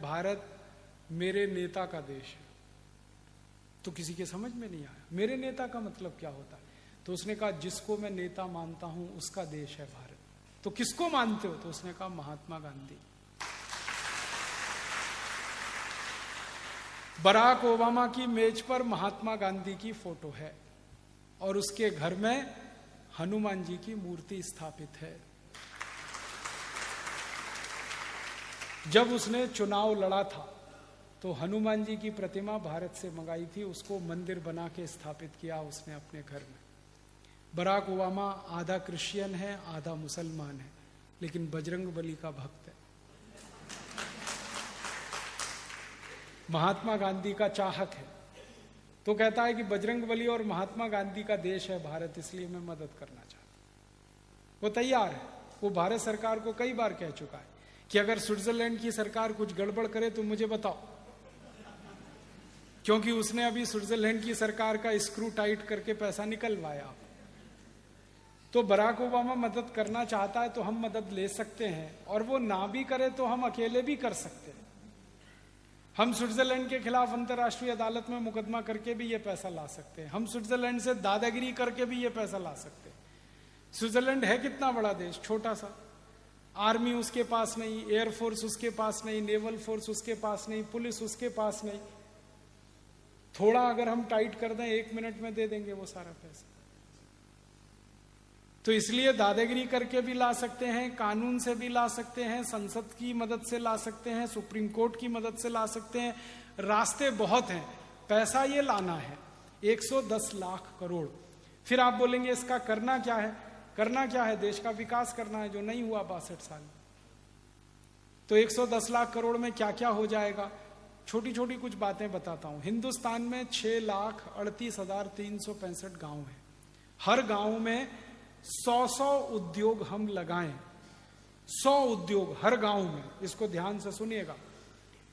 भारत मेरे नेता का देश है। तो किसी के समझ में नहीं आया मेरे नेता का मतलब क्या होता है। तो उसने कहा जिसको मैं नेता मानता हूं उसका देश है भारत। तो किसको मानते हो? तो उसने कहा महात्मा गांधी। बराक ओबामा की मेज पर महात्मा गांधी की फोटो है और उसके घर में हनुमान जी की मूर्ति स्थापित है। जब उसने चुनाव लड़ा था तो हनुमान जी की प्रतिमा भारत से मंगाई थी, उसको मंदिर बना के स्थापित किया उसने अपने घर में। बराक ओबामा आधा क्रिश्चियन है आधा मुसलमान है, लेकिन बजरंगबली का भक्त है। महात्मा गांधी का चाहक है, तो कहता है कि बजरंगबली और महात्मा गांधी का देश है भारत, इसलिए मैं मदद करना चाहता हूं। वो तैयार है। वो भारत सरकार को कई बार कह चुका है कि अगर स्विट्जरलैंड की सरकार कुछ गड़बड़ करे तो मुझे बताओ, क्योंकि उसने अभी स्विट्जरलैंड की सरकार का स्क्रू टाइट करके पैसा निकलवाया। तो बराक ओबामा मदद करना चाहता है तो हम मदद ले सकते हैं, और वो ना भी करे तो हम अकेले भी कर सकते हैं। हम स्विट्जरलैंड के खिलाफ अंतर्राष्ट्रीय अदालत में मुकदमा करके भी ये पैसा ला सकते हैं। हम स्विट्जरलैंड से दादागिरी करके भी ये पैसा ला सकते हैं। स्विट्जरलैंड है कितना बड़ा देश, छोटा सा। आर्मी उसके पास नहीं, एयरफोर्स उसके पास नहीं, नेवल फोर्स उसके पास नहीं, पुलिस उसके पास नहीं। थोड़ा अगर हम टाइट कर दें 1 मिनट में दे देंगे वो सारा पैसा। तो इसलिए दादागिरी करके भी ला सकते हैं, कानून से भी ला सकते हैं, संसद की मदद से ला सकते हैं, सुप्रीम कोर्ट की मदद से ला सकते हैं। रास्ते बहुत हैं, पैसा ये लाना है 110 लाख करोड़। फिर आप बोलेंगे इसका करना क्या है? करना क्या है? देश का विकास करना है, जो नहीं हुआ 62 साल। तो 110 लाख करोड़ में क्या क्या हो जाएगा? छोटी छोटी कुछ बातें बताता हूं। हिंदुस्तान में 6,38,365 गांव हैं। हर गांव में 100 उद्योग हम लगाएं। 100 उद्योग हर गांव में, इसको ध्यान से सुनिएगा।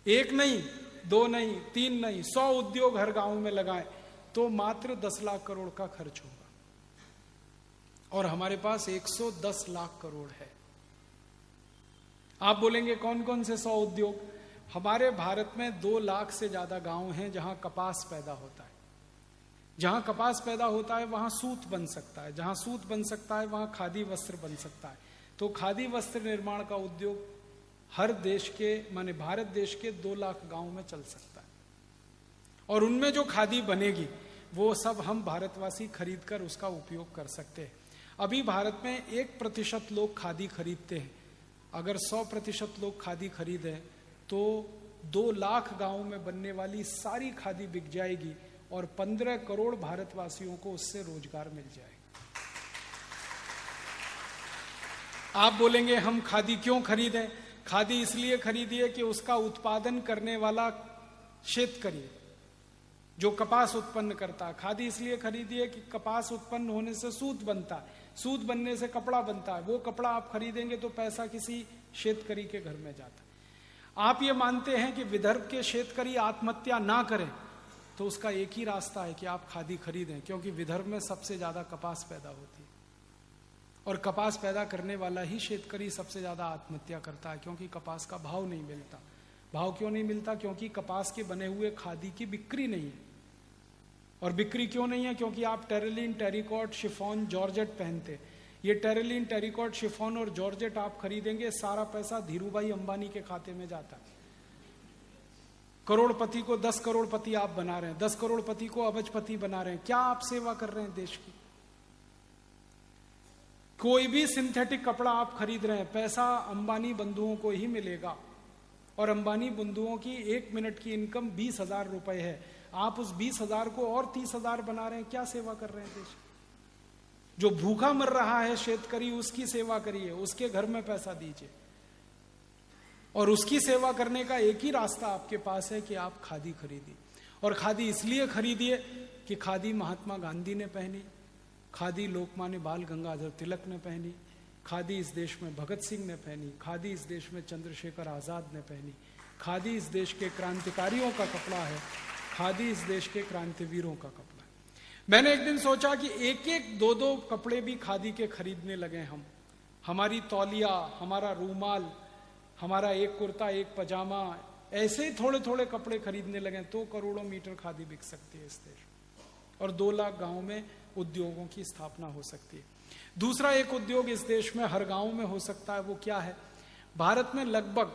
1 नहीं, 2 नहीं, 3 नहीं, 100 उद्योग हर गांव में लगाएं तो मात्र 10 लाख करोड़ का खर्च होगा। और हमारे पास 110 लाख करोड़ है। आप बोलेंगे कौन कौन से 100 उद्योग? हमारे भारत में 2 लाख से ज्यादा गांव हैं जहां कपास पैदा होता है। जहां कपास पैदा होता है वहां सूत बन सकता है, जहां सूत बन सकता है वहां खादी वस्त्र बन सकता है। तो खादी वस्त्र निर्माण का उद्योग हर देश के, माने भारत देश के 2 लाख गांव में चल सकता है। और उनमें जो खादी बनेगी वो सब हम भारतवासी खरीद कर उसका उपयोग कर सकते हैं। अभी भारत में 1% लोग खादी खरीदते हैं। अगर 100% लोग खादी खरीदें तो 2 लाख गांव में बनने वाली सारी खादी बिक जाएगी और 15 करोड़ भारतवासियों को उससे रोजगार मिल जाएगा। आप बोलेंगे हम खादी क्यों खरीदें? खादी इसलिए खरीदिए कि उसका उत्पादन करने वाला शेतकरी जो कपास उत्पन्न करता है। खादी इसलिए खरीदिए कि कपास उत्पन्न होने से सूत बनता है, सूत बनने से कपड़ा बनता है। वो कपड़ा आप खरीदेंगे तो पैसा किसी शेतकरी के घर में जाता है। आप ये मानते हैं कि विदर्भ के शेतकरी आत्महत्या ना करें तो उसका एक ही रास्ता है कि आप खादी खरीदें, क्योंकि विदर्भ में सबसे ज्यादा कपास पैदा होती है और कपास पैदा करने वाला ही शेतकरी सबसे ज्यादा आत्महत्या करता है, क्योंकि कपास का भाव नहीं मिलता। भाव क्यों नहीं मिलता? क्योंकि कपास के बने हुए खादी की बिक्री नहीं है। और बिक्री क्यों नहीं है? क्योंकि आप टेरिलीन, टेरिकॉट, शिफॉन, जॉर्जेट पहनते। ये टेरिलीन, टेरिकॉट, शिफॉन और जॉर्जेट आप खरीदेंगे, सारा पैसा धीरूभाई अंबानी के खाते में जाता है। करोड़पति को 10 करोड़पति आप बना रहे हैं, 10 करोड़पति को अबजपति बना रहे हैं। क्या आप सेवा कर रहे हैं देश की? कोई भी सिंथेटिक कपड़ा आप खरीद रहे हैं, पैसा अंबानी बंधुओं को ही मिलेगा। और अंबानी बंधुओं की 1 मिनट की इनकम 20,000 रुपए है। आप उस 20,000 को और 30,000 बना रहे हैं। क्या सेवा कर रहे हैं देश की? जो भूखा मर रहा है शेतकरी, उसकी सेवा करिए, उसके घर में पैसा दीजिए। और उसकी सेवा करने का एक ही रास्ता आपके पास है कि आप खादी खरीदिए। और खादी इसलिए खरीदिए कि खादी महात्मा गांधी ने पहनी, खादी लोकमान्य बाल गंगाधर तिलक ने पहनी, खादी इस देश में भगत सिंह ने पहनी, खादी इस देश में चंद्रशेखर आजाद ने पहनी, खादी इस देश के क्रांतिकारियों का कपड़ा है, खादी इस देश के क्रांतिवीरों का कपड़ा है। मैंने एक दिन सोचा कि 1-1, 2-2 कपड़े भी खादी के खरीदने लगे हम। हमारी तौलिया, हमारा रूमाल, हमारा एक कुर्ता, एक पजामा, ऐसे ही थोड़े थोड़े कपड़े खरीदने लगे तो करोड़ों मीटर खादी बिक सकती है इस देश में, और 2 लाख गांव में उद्योगों की स्थापना हो सकती है। दूसरा एक उद्योग इस देश में हर गांव में हो सकता है, वो क्या है? भारत में लगभग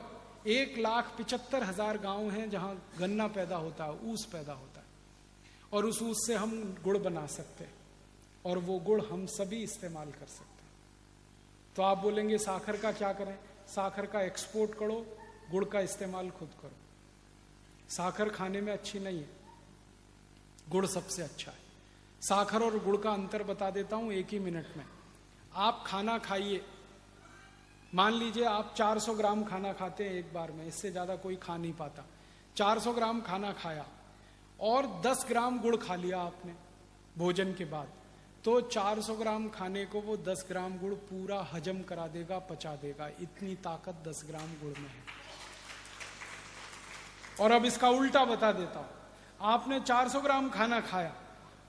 1,75,000 गांव हैं जहां गन्ना पैदा होता है, ऊस पैदा होता है, और उस ऊस से हम गुड़ बना सकते हैं, और वो गुड़ हम सभी इस्तेमाल कर सकते हैं। तो आप बोलेंगे साखर का क्या करें? साखर का एक्सपोर्ट करो, गुड़ का इस्तेमाल खुद करो। साखर खाने में अच्छी नहीं है, गुड़ सबसे अच्छा है। साखर और गुड़ का अंतर बता देता हूं 1 ही मिनट में। आप खाना खाइए, मान लीजिए आप 400 ग्राम खाना खाते हैं एक बार में, इससे ज्यादा कोई खा नहीं पाता। 400 ग्राम खाना खाया और 10 ग्राम गुड़ खा लिया आपने भोजन के बाद, तो 400 ग्राम खाने को वो 10 ग्राम गुड़ पूरा हजम करा देगा, पचा देगा। इतनी ताकत 10 ग्राम गुड़ में है। और अब इसका उल्टा बता देता हूं। आपने 400 ग्राम खाना खाया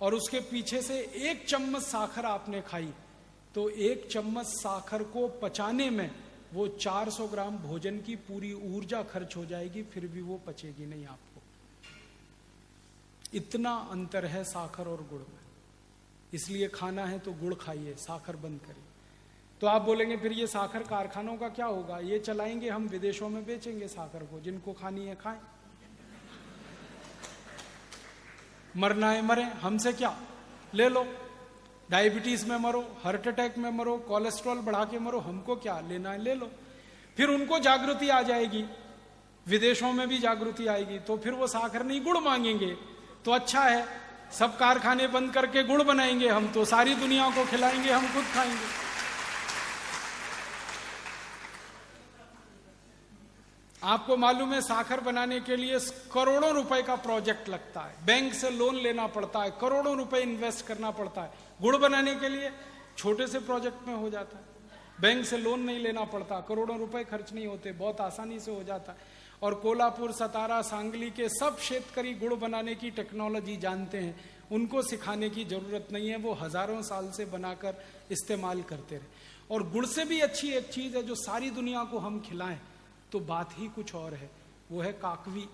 और उसके पीछे से 1 चम्मच साखर आपने खाई, तो 1 चम्मच साखर को पचाने में वो 400 ग्राम भोजन की पूरी ऊर्जा खर्च हो जाएगी, फिर भी वो पचेगी नहीं आपको। इतना अंतर है साखर और गुड़ में। इसलिए खाना है तो गुड़ खाइए, साखर बंद करिए। तो आप बोलेंगे फिर ये साखर कारखानों का क्या होगा? ये चलाएंगे हम, विदेशों में बेचेंगे साखर को, जिनको खानी है खाएं, मरना है मरे, हमसे क्या, ले लो। डायबिटीज में मरो, हार्ट अटैक में मरो, कोलेस्ट्रॉल बढ़ा के मरो, हमको क्या, लेना है ले लो। फिर उनको जागृति आ जाएगी, विदेशों में भी जागृति आएगी, तो फिर वो साखर नहीं गुड़ मांगेंगे। तो अच्छा है, सब कारखाने बंद करके गुड़ बनाएंगे हम, तो सारी दुनिया को खिलाएंगे, हम खुद खाएंगे। आपको मालूम है साखर बनाने के लिए करोड़ों रुपए का प्रोजेक्ट लगता है, बैंक से लोन लेना पड़ता है, करोड़ों रुपए इन्वेस्ट करना पड़ता है। गुड़ बनाने के लिए छोटे से प्रोजेक्ट में हो जाता है, बैंक से लोन नहीं लेना पड़ता, करोड़ों रुपए खर्च नहीं होते, बहुत आसानी से हो जाता है। और कोल्हापुर, सतारा, सांगली के सब क्षेत्रकारी गुड़ बनाने की टेक्नोलॉजी जानते हैं, उनको सिखाने की जरूरत नहीं है, वो हजारों साल से बनाकर इस्तेमाल करते रहे। और गुड़ से भी अच्छी एक चीज है जो सारी दुनिया को हम खिलाएं तो बात ही कुछ और है, वो है काकवी।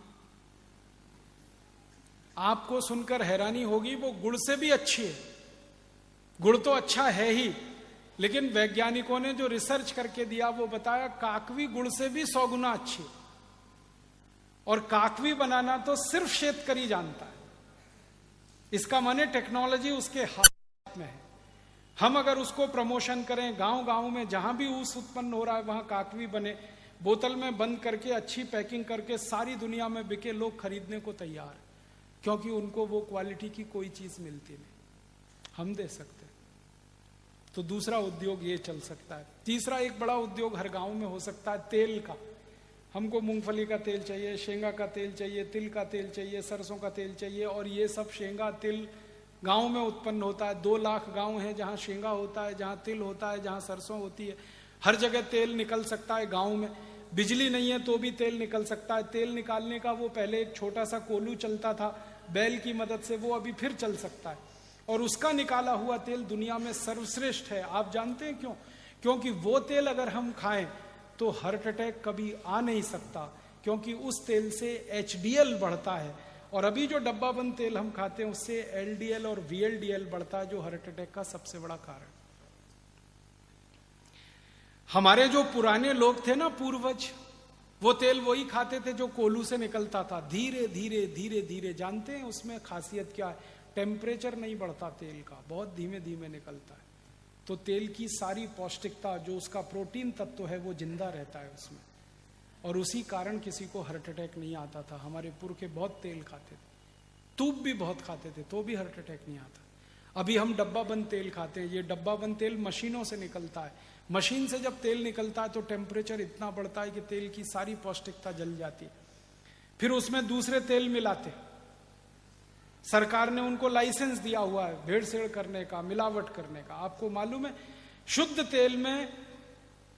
आपको सुनकर हैरानी होगी, वो गुड़ से भी अच्छी है। गुड़ तो अच्छा है ही, लेकिन वैज्ञानिकों ने जो रिसर्च करके दिया वो बताया काकवी गुड़ से भी 100 गुना अच्छी है। और काकवी बनाना तो सिर्फ शेतकरी जानता है, इसका माने टेक्नोलॉजी उसके हाथ में है। हम अगर उसको प्रमोशन करें, गांव गांव में जहां भी ऊस उत्पन्न हो रहा है वहां काकवी बने, बोतल में बंद करके अच्छी पैकिंग करके सारी दुनिया में बिके, लोग खरीदने को तैयार है, क्योंकि उनको वो क्वालिटी की कोई चीज मिलती नहीं, हम दे सकते हैं। तो दूसरा उद्योग ये चल सकता है। तीसरा एक बड़ा उद्योग हर गांव में हो सकता है तेल का। हमको मूंगफली का तेल चाहिए, शेंगा का तेल चाहिए, तिल का तेल चाहिए, सरसों का तेल चाहिए, और ये सब शेंगा तिल गांव में उत्पन्न होता है। 2 लाख गांव हैं जहां शेंगा होता है, जहां तिल होता है, जहां सरसों होती है। हर जगह तेल निकल सकता है गांव में। बिजली नहीं है तो भी तेल निकल सकता है। तेल निकालने का वो पहले एक छोटा सा कोलू चलता था बैल की मदद से, वो अभी फिर चल सकता है, और उसका निकाला हुआ तेल दुनिया में सर्वश्रेष्ठ है। आप जानते हैं क्यों? क्योंकि वो तेल अगर हम खाएं तो हार्ट अटैक कभी आ नहीं सकता, क्योंकि उस तेल से HDL बढ़ता है, और अभी जो डब्बा बंद तेल हम खाते हैं उससे LDL और VLDL बढ़ता है, जो हार्ट अटैक का सबसे बड़ा कारण। हमारे जो पुराने लोग थे ना, पूर्वज, वो तेल वही खाते थे जो कोलू से निकलता था। धीरे धीरे धीरे धीरे, जानते हैं उसमें खासियत क्या है? टेम्परेचर नहीं बढ़ता तेल का, बहुत धीमे धीमे निकलता है। तो तेल की सारी पौष्टिकता, जो उसका प्रोटीन तत्व है, वो जिंदा रहता है उसमें, और उसी कारण किसी को हार्ट अटैक नहीं आता था। हमारे पुरखे बहुत तेल खाते थे, तूप भी बहुत खाते थे, तो भी हार्ट अटैक नहीं आता। अभी हम डब्बा बंद तेल खाते हैं। ये डब्बा बंद तेल मशीनों से निकलता है। मशीन से जब तेल निकलता है तो टेम्परेचर इतना बढ़ता है कि तेल की सारी पौष्टिकता जल जाती है। फिर उसमें दूसरे तेल मिलाते। सरकार ने उनको लाइसेंस दिया हुआ है भेड़सेड़ करने का, मिलावट करने का। आपको मालूम है, शुद्ध तेल में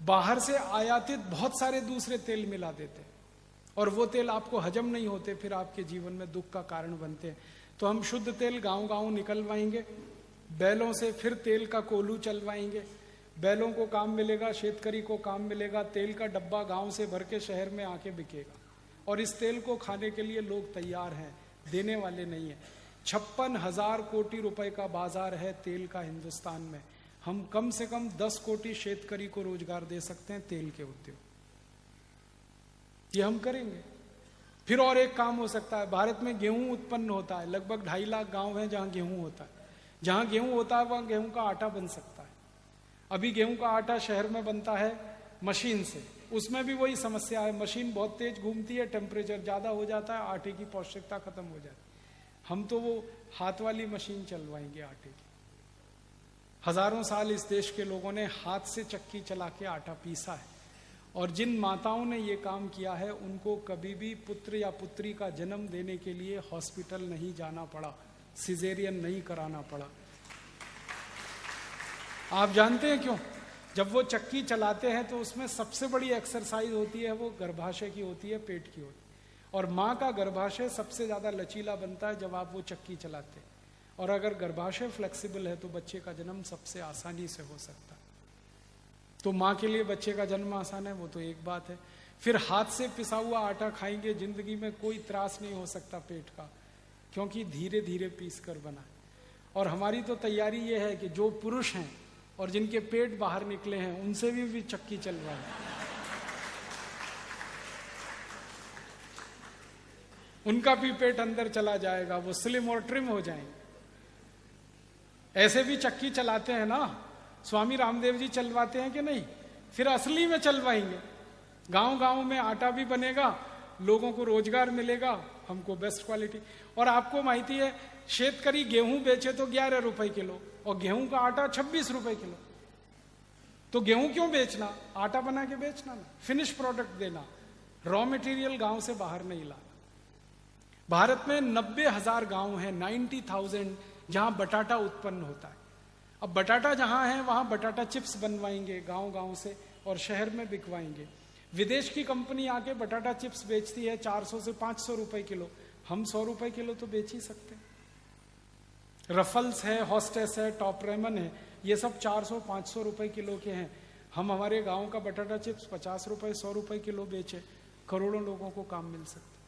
बाहर से आयातित बहुत सारे दूसरे तेल मिला देते, और वो तेल आपको हजम नहीं होते, फिर आपके जीवन में दुख का कारण बनते हैं। तो हम शुद्ध तेल गांव गांव निकलवाएंगे, बैलों से फिर तेल का कोलू चलवाएंगे, बैलों को काम मिलेगा, शेतकरी को काम मिलेगा, तेल का डब्बा गांव से भर के शहर में आके बिकेगा, और इस तेल को खाने के लिए लोग तैयार हैं, देने वाले नहीं है। 56,000 कोटि रुपए का बाजार है तेल का हिंदुस्तान में। हम कम से कम 10 कोटि शेतकरी को रोजगार दे सकते हैं तेल के उद्योग, ये हम करेंगे। फिर और एक काम हो सकता है, भारत में गेहूं उत्पन्न होता है, लगभग 2.5 लाख गांव हैं जहां गेहूं होता है। जहां गेहूं होता है वहां गेहूं का आटा बन सकता है। अभी गेहूं का आटा शहर में बनता है मशीन से, उसमें भी वही समस्या है, मशीन बहुत तेज घूमती है, टेम्परेचर ज्यादा हो जाता है, आटे की पौष्टिकता खत्म हो जाती है। हम तो वो हाथ वाली मशीन चलवाएंगे आटे की। हजारों साल इस देश के लोगों ने हाथ से चक्की चला के आटा पीसा है, और जिन माताओं ने ये काम किया है उनको कभी भी पुत्र या पुत्री का जन्म देने के लिए हॉस्पिटल नहीं जाना पड़ा, सिजेरियन नहीं कराना पड़ा। आप जानते हैं क्यों? जब वो चक्की चलाते हैं तो उसमें सबसे बड़ी एक्सरसाइज होती है, वो गर्भाशय की होती है, पेट की होती है। और माँ का गर्भाशय सबसे ज्यादा लचीला बनता है जब आप वो चक्की चलाते हैं, और अगर गर्भाशय फ्लेक्सिबल है तो बच्चे का जन्म सबसे आसानी से हो सकता है। तो माँ के लिए बच्चे का जन्म आसान है, वो तो एक बात है। फिर हाथ से पिसा हुआ आटा खाएंगे, जिंदगी में कोई त्रास नहीं हो सकता पेट का, क्योंकि धीरे धीरे पीस कर बना। और हमारी तो तैयारी ये है कि जो पुरुष हैं और जिनके पेट बाहर निकले हैं उनसे भी चक्की चलवाएं, उनका भी पेट अंदर चला जाएगा, वो स्लिम और ट्रिम हो जाएंगे। ऐसे भी चक्की चलाते हैं ना, स्वामी रामदेव जी चलवाते हैं कि नहीं? फिर असली में चलवाएंगे, गांव गांव में आटा भी बनेगा, लोगों को रोजगार मिलेगा, हमको बेस्ट क्वालिटी। और आपको माहिती है, शेतकरी गेहूं बेचे तो 11 रुपए किलो और गेहूं का आटा 26 रुपए किलो। तो गेहूं क्यों बेचना? आटा बना के बेचना ना, फिनिश प्रोडक्ट देना, रॉ मटेरियल गांव से बाहर नहीं लाना। भारत में 90,000 गांव हैं, 90,000, जहां बटाटा उत्पन्न होता है। अब बटाटा जहां है वहां बटाटा चिप्स बनवाएंगे गांव गांव से और शहर में बिकवाएंगे। विदेश की कंपनी आके बटाटा चिप्स बेचती है 400 से 500 रुपए किलो, हम 100 रुपए किलो तो बेच ही सकते हैं। रफल्स है, हॉस्टेस है, टॉप रेमन है, ये सब 400-500 रुपए किलो के हैं। हम हमारे गांव का बटाटा चिप्स 50 रुपए 100 रुपए किलो बेचे, करोड़ों लोगों को काम मिल सकता है।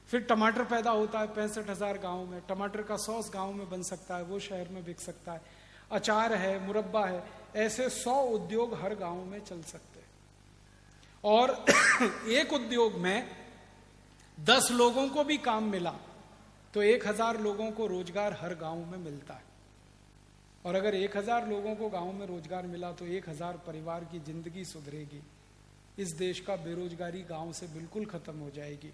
फिर टमाटर पैदा होता है 65,000 गांव में, टमाटर का सॉस गांव में बन सकता है, वो शहर में बिक सकता है। अचार है, मुरब्बा है, ऐसे 100 उद्योग हर गांव में चल सकते हैं। और एक उद्योग में 10 लोगों को भी काम मिला तो 1000 लोगों को रोजगार हर गांव में मिलता है। और अगर 1000 लोगों को गांव में रोजगार मिला तो 1000 परिवार की जिंदगी सुधरेगी। इस देश का बेरोजगारी गांव से बिल्कुल खत्म हो जाएगी।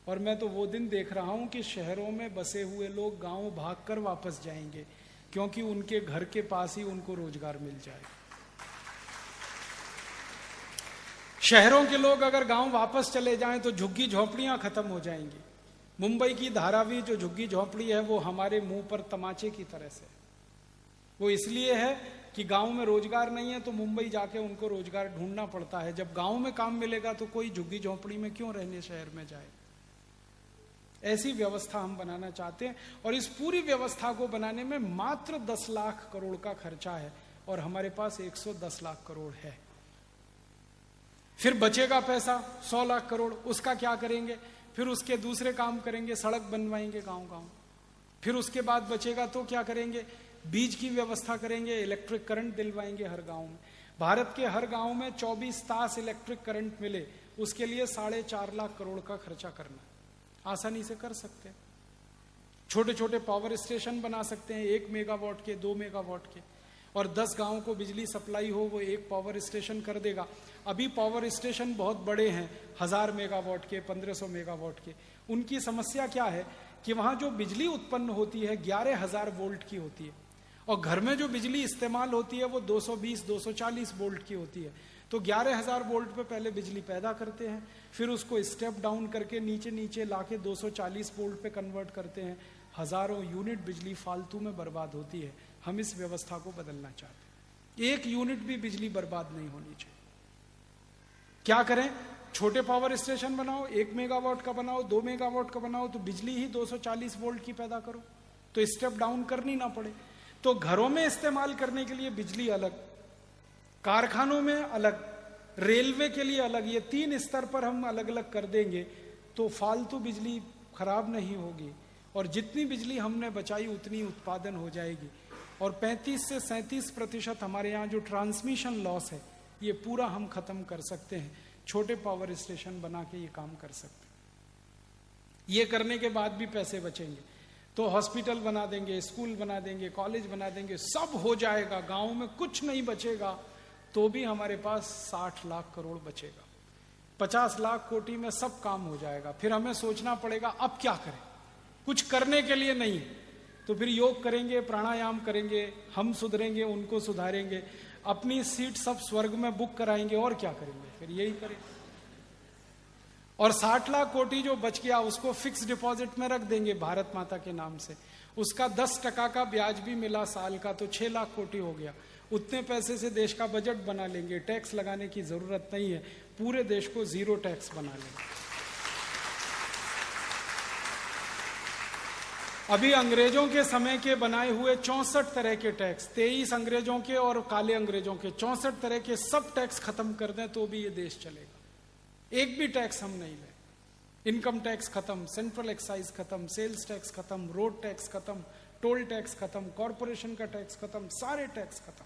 और मैं तो वो दिन देख रहा हूं कि शहरों में बसे हुए लोग गांव भागकर वापस जाएंगे, क्योंकि उनके घर के पास ही उनको रोजगार मिल जाएगा। शहरों के लोग अगर गांव वापस चले जाएं तो झुग्गी झोपड़ियां खत्म हो जाएंगी। मुंबई की धारावी जो झुग्गी झोपड़ी है वो हमारे मुंह पर तमाचे की तरह से, वो इसलिए है कि गांव में रोजगार नहीं है तो मुंबई जाके उनको रोजगार ढूंढना पड़ता है। जब गांव में काम मिलेगा तो कोई झुग्गी झोपड़ी में क्यों रहने शहर में जाए। ऐसी व्यवस्था हम बनाना चाहते हैं, और इस पूरी व्यवस्था को बनाने में मात्र 10 लाख करोड़ का खर्चा है, और हमारे पास 110 लाख करोड़ है। फिर बचेगा पैसा 100 लाख करोड़, उसका क्या करेंगे? फिर उसके दूसरे काम करेंगे, सड़क बनवाएंगे गांव गांव। फिर उसके बाद बचेगा तो क्या करेंगे? बीज की व्यवस्था करेंगे, इलेक्ट्रिक करंट दिलवाएंगे हर गांव में। भारत के हर गांव में 24 तास इलेक्ट्रिक करंट मिले, उसके लिए 4.5 लाख करोड़ का खर्चा करना आसानी से कर सकते हैं। छोटे छोटे पावर स्टेशन बना सकते हैं, 1 मेगावाट के, 2 मेगावाट के, और 10 गांव को बिजली सप्लाई हो वो एक पावर स्टेशन कर देगा। अभी पावर स्टेशन बहुत बड़े हैं, 1000 मेगावाट के, 1500 मेगावाट के। उनकी समस्या क्या है कि वहां जो बिजली उत्पन्न होती है 11,000 वोल्ट की होती है, और घर में जो बिजली इस्तेमाल होती है वो 220-240 वोल्ट की होती है। तो 11,000 वोल्ट पे पहले बिजली पैदा करते हैं, फिर उसको स्टेप डाउन करके नीचे नीचे लाके 240 वोल्ट पे कन्वर्ट करते हैं। हजारों यूनिट बिजली फालतू में बर्बाद होती है। हम इस व्यवस्था को बदलना चाहते हैं। 1 यूनिट भी बिजली बर्बाद नहीं होनी चाहिए। क्या करें? छोटे पावर स्टेशन बनाओ, 1 मेगावाट का बनाओ, 2 मेगावाट का बनाओ, तो बिजली ही 240 वोल्ट की पैदा करो, तो स्टेप डाउन करनी ना पड़े। तो घरों में इस्तेमाल करने के लिए बिजली अलग, कारखानों में अलग, रेलवे के लिए अलग, ये 3 स्तर पर हम अलग अलग कर देंगे तो फालतू बिजली खराब नहीं होगी, और जितनी बिजली हमने बचाई उतनी उत्पादन हो जाएगी। और 35 से 37% हमारे यहाँ जो ट्रांसमिशन लॉस है ये पूरा हम खत्म कर सकते हैं। छोटे पावर स्टेशन बना के ये काम कर सकते हैं। ये करने के बाद भी पैसे बचेंगे तो हॉस्पिटल बना देंगे, स्कूल बना देंगे, कॉलेज बना देंगे, सब हो जाएगा, गांव में कुछ नहीं बचेगा, तो भी हमारे पास 60 लाख करोड़ बचेगा। 50 लाख कोटी में सब काम हो जाएगा। फिर हमें सोचना पड़ेगा अब क्या करें, कुछ करने के लिए नहीं, तो फिर योग करेंगे, प्राणायाम करेंगे, हम सुधरेंगे, उनको सुधारेंगे, अपनी सीट सब स्वर्ग में बुक कराएंगे, और क्या करेंगे, फिर यही करेंगे। और 60 लाख कोटी जो बच गया उसको फिक्स डिपॉजिट में रख देंगे भारत माता के नाम से, उसका 10% का ब्याज भी मिला साल का, तो 6 लाख कोटी हो गया। उतने पैसे से देश का बजट बना लेंगे, टैक्स लगाने की जरूरत नहीं है, पूरे देश को जीरो टैक्स बना लेंगे। अभी अंग्रेजों के समय के बनाए हुए 64 तरह के टैक्स, 23 अंग्रेजों के और काले अंग्रेजों के 64 तरह के सब टैक्स खत्म कर दें तो भी ये देश चलेगा। एक भी टैक्स हम नहीं लें। इनकम टैक्स खत्म, सेंट्रल एक्साइज खत्म, सेल्स टैक्स खत्म, रोड टैक्स खत्म, टोल टैक्स खत्म, कॉरपोरेशन का टैक्स खत्म, सारे टैक्स खत्म।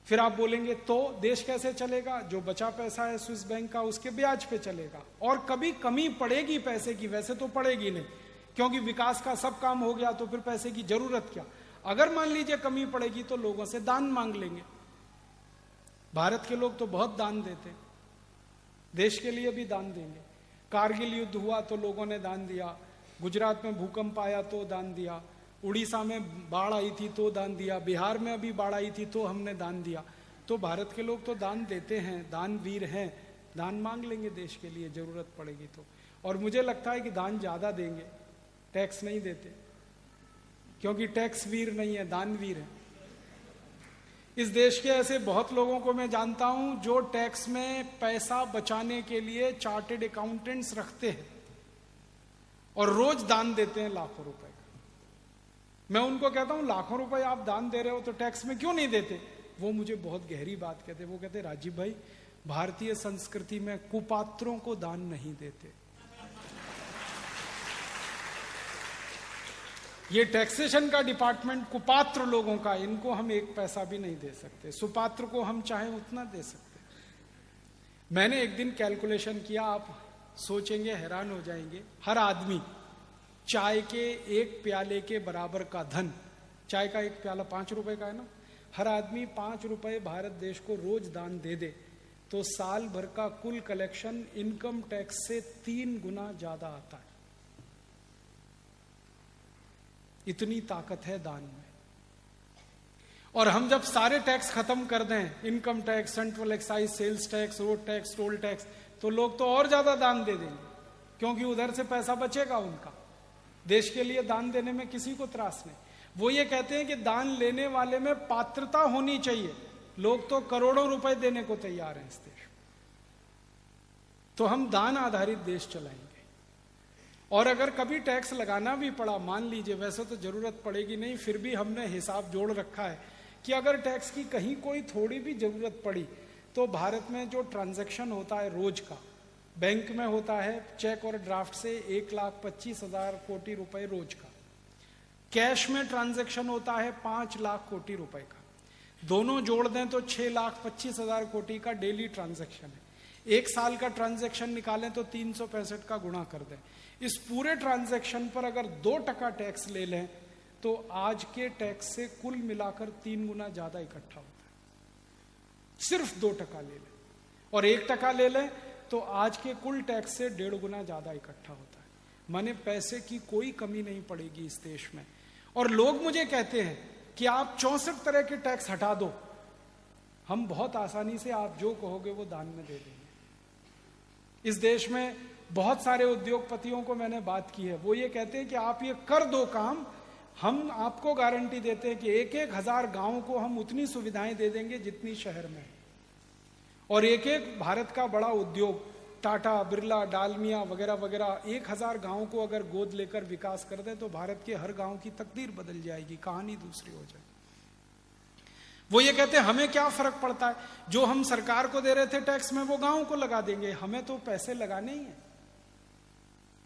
फिर आप बोलेंगे तो देश कैसे चलेगा? जो बचा पैसा है स्विस बैंक का उसके ब्याज पे चलेगा, और कभी कमी पड़ेगी पैसे की, वैसे तो पड़ेगी नहीं, क्योंकि विकास का सब काम हो गया तो फिर पैसे की जरूरत क्या। अगर मान लीजिए कमी पड़ेगी तो लोगों से दान मांग लेंगे। भारत के लोग तो बहुत दान देते, देश के लिए भी दान देंगे। कारगिल युद्ध हुआ तो लोगों ने दान दिया, गुजरात में भूकंप आया तो दान दिया, उड़ीसा में बाढ़ आई थी तो दान दिया, बिहार में अभी बाढ़ आई थी तो हमने दान दिया। तो भारत के लोग तो दान देते हैं, दानवीर हैं, दान मांग लेंगे देश के लिए जरूरत पड़ेगी तो। और मुझे लगता है कि दान ज्यादा देंगे, टैक्स नहीं देते, क्योंकि टैक्स वीर नहीं है, दानवीर है। इस देश के ऐसे बहुत लोगों को मैं जानता हूं जो टैक्स में पैसा बचाने के लिए चार्टेड अकाउंटेंट्स रखते हैं और रोज दान देते हैं लाखों रुपए का। मैं उनको कहता हूं लाखों रुपए आप दान दे रहे हो तो टैक्स में क्यों नहीं देते? वो मुझे बहुत गहरी बात कहते, वो कहते राजीव भाई भारतीय संस्कृति में कुपात्रों को दान नहीं देते। ये टैक्सेशन का डिपार्टमेंट कुपात्र लोगों का, इनको हम एक पैसा भी नहीं दे सकते, सुपात्र को हम चाहे उतना दे सकते। मैंने एक दिन कैलकुलेशन किया, आप सोचेंगे हैरान हो जाएंगे। हर आदमी चाय के एक प्याले के बराबर का धन, चाय का एक प्याला 5 रुपए का है ना, हर आदमी 5 रुपए भारत देश को रोज दान दे दे तो साल भर का कुल कलेक्शन इनकम टैक्स से 3 गुना ज्यादा आता है। इतनी ताकत है दान में। और हम जब सारे टैक्स खत्म कर दें, income tax, central excise, sales tax, road tax, toll tax, तो लोग तो और ज्यादा दान दे देंगे, क्योंकि उधर से पैसा बचेगा उनका। देश के लिए दान देने में किसी को त्रास नहीं। वो ये कहते हैं कि दान लेने वाले में पात्रता होनी चाहिए। लोग तो करोड़ों रुपए देने को तैयार हैं इस देश। तो हम दान आधारित देश चलाएंगे। और अगर कभी टैक्स लगाना भी पड़ा, मान लीजिए, वैसे तो जरूरत पड़ेगी नहीं, फिर भी हमने हिसाब जोड़ रखा है कि अगर टैक्स की कहीं कोई थोड़ी भी जरूरत पड़ी तो भारत में जो ट्रांजैक्शन होता है रोज का, बैंक में होता है चेक और ड्राफ्ट से 1,25,000 कोटी रुपए रोज का, कैश में ट्रांजैक्शन होता है 5 लाख कोटी रुपए का, दोनों जोड़ दें तो 6,25,000 कोटी का डेली ट्रांजैक्शन है। एक साल का ट्रांजैक्शन निकालें तो 365 का गुणा कर दें। इस पूरे ट्रांजैक्शन पर अगर 2% टैक्स ले लें तो आज के टैक्स से कुल मिलाकर 3 गुना ज्यादा इकट्ठा होता है। सिर्फ 2% ले लें, और 1% ले लें तो आज के कुल टैक्स से 1.5 गुना ज्यादा इकट्ठा होता है। माने पैसे की कोई कमी नहीं पड़ेगी इस देश में। और लोग मुझे कहते हैं कि आप 64 तरह के टैक्स हटा दो, हम बहुत आसानी से आप जो कहोगे वो दान में दे देंगे। इस देश में बहुत सारे उद्योगपतियों को मैंने बात की है, वो ये कहते हैं कि आप ये कर दो काम, हम आपको गारंटी देते हैं कि 1,000 गांव को हम उतनी सुविधाएं दे देंगे जितनी शहर में। और एक भारत का बड़ा उद्योग टाटा, बिरला, डालमिया वगैरह वगैरह 1,000 गांव को अगर गोद लेकर विकास कर दे तो भारत के हर गांव की तकदीर बदल जाएगी, कहानी दूसरी हो जाएगी। वो ये कहते हैं हमें क्या फर्क पड़ता है, जो हम सरकार को दे रहे थे टैक्स में वो गांव को लगा देंगे, हमें तो पैसे लगाने ही है।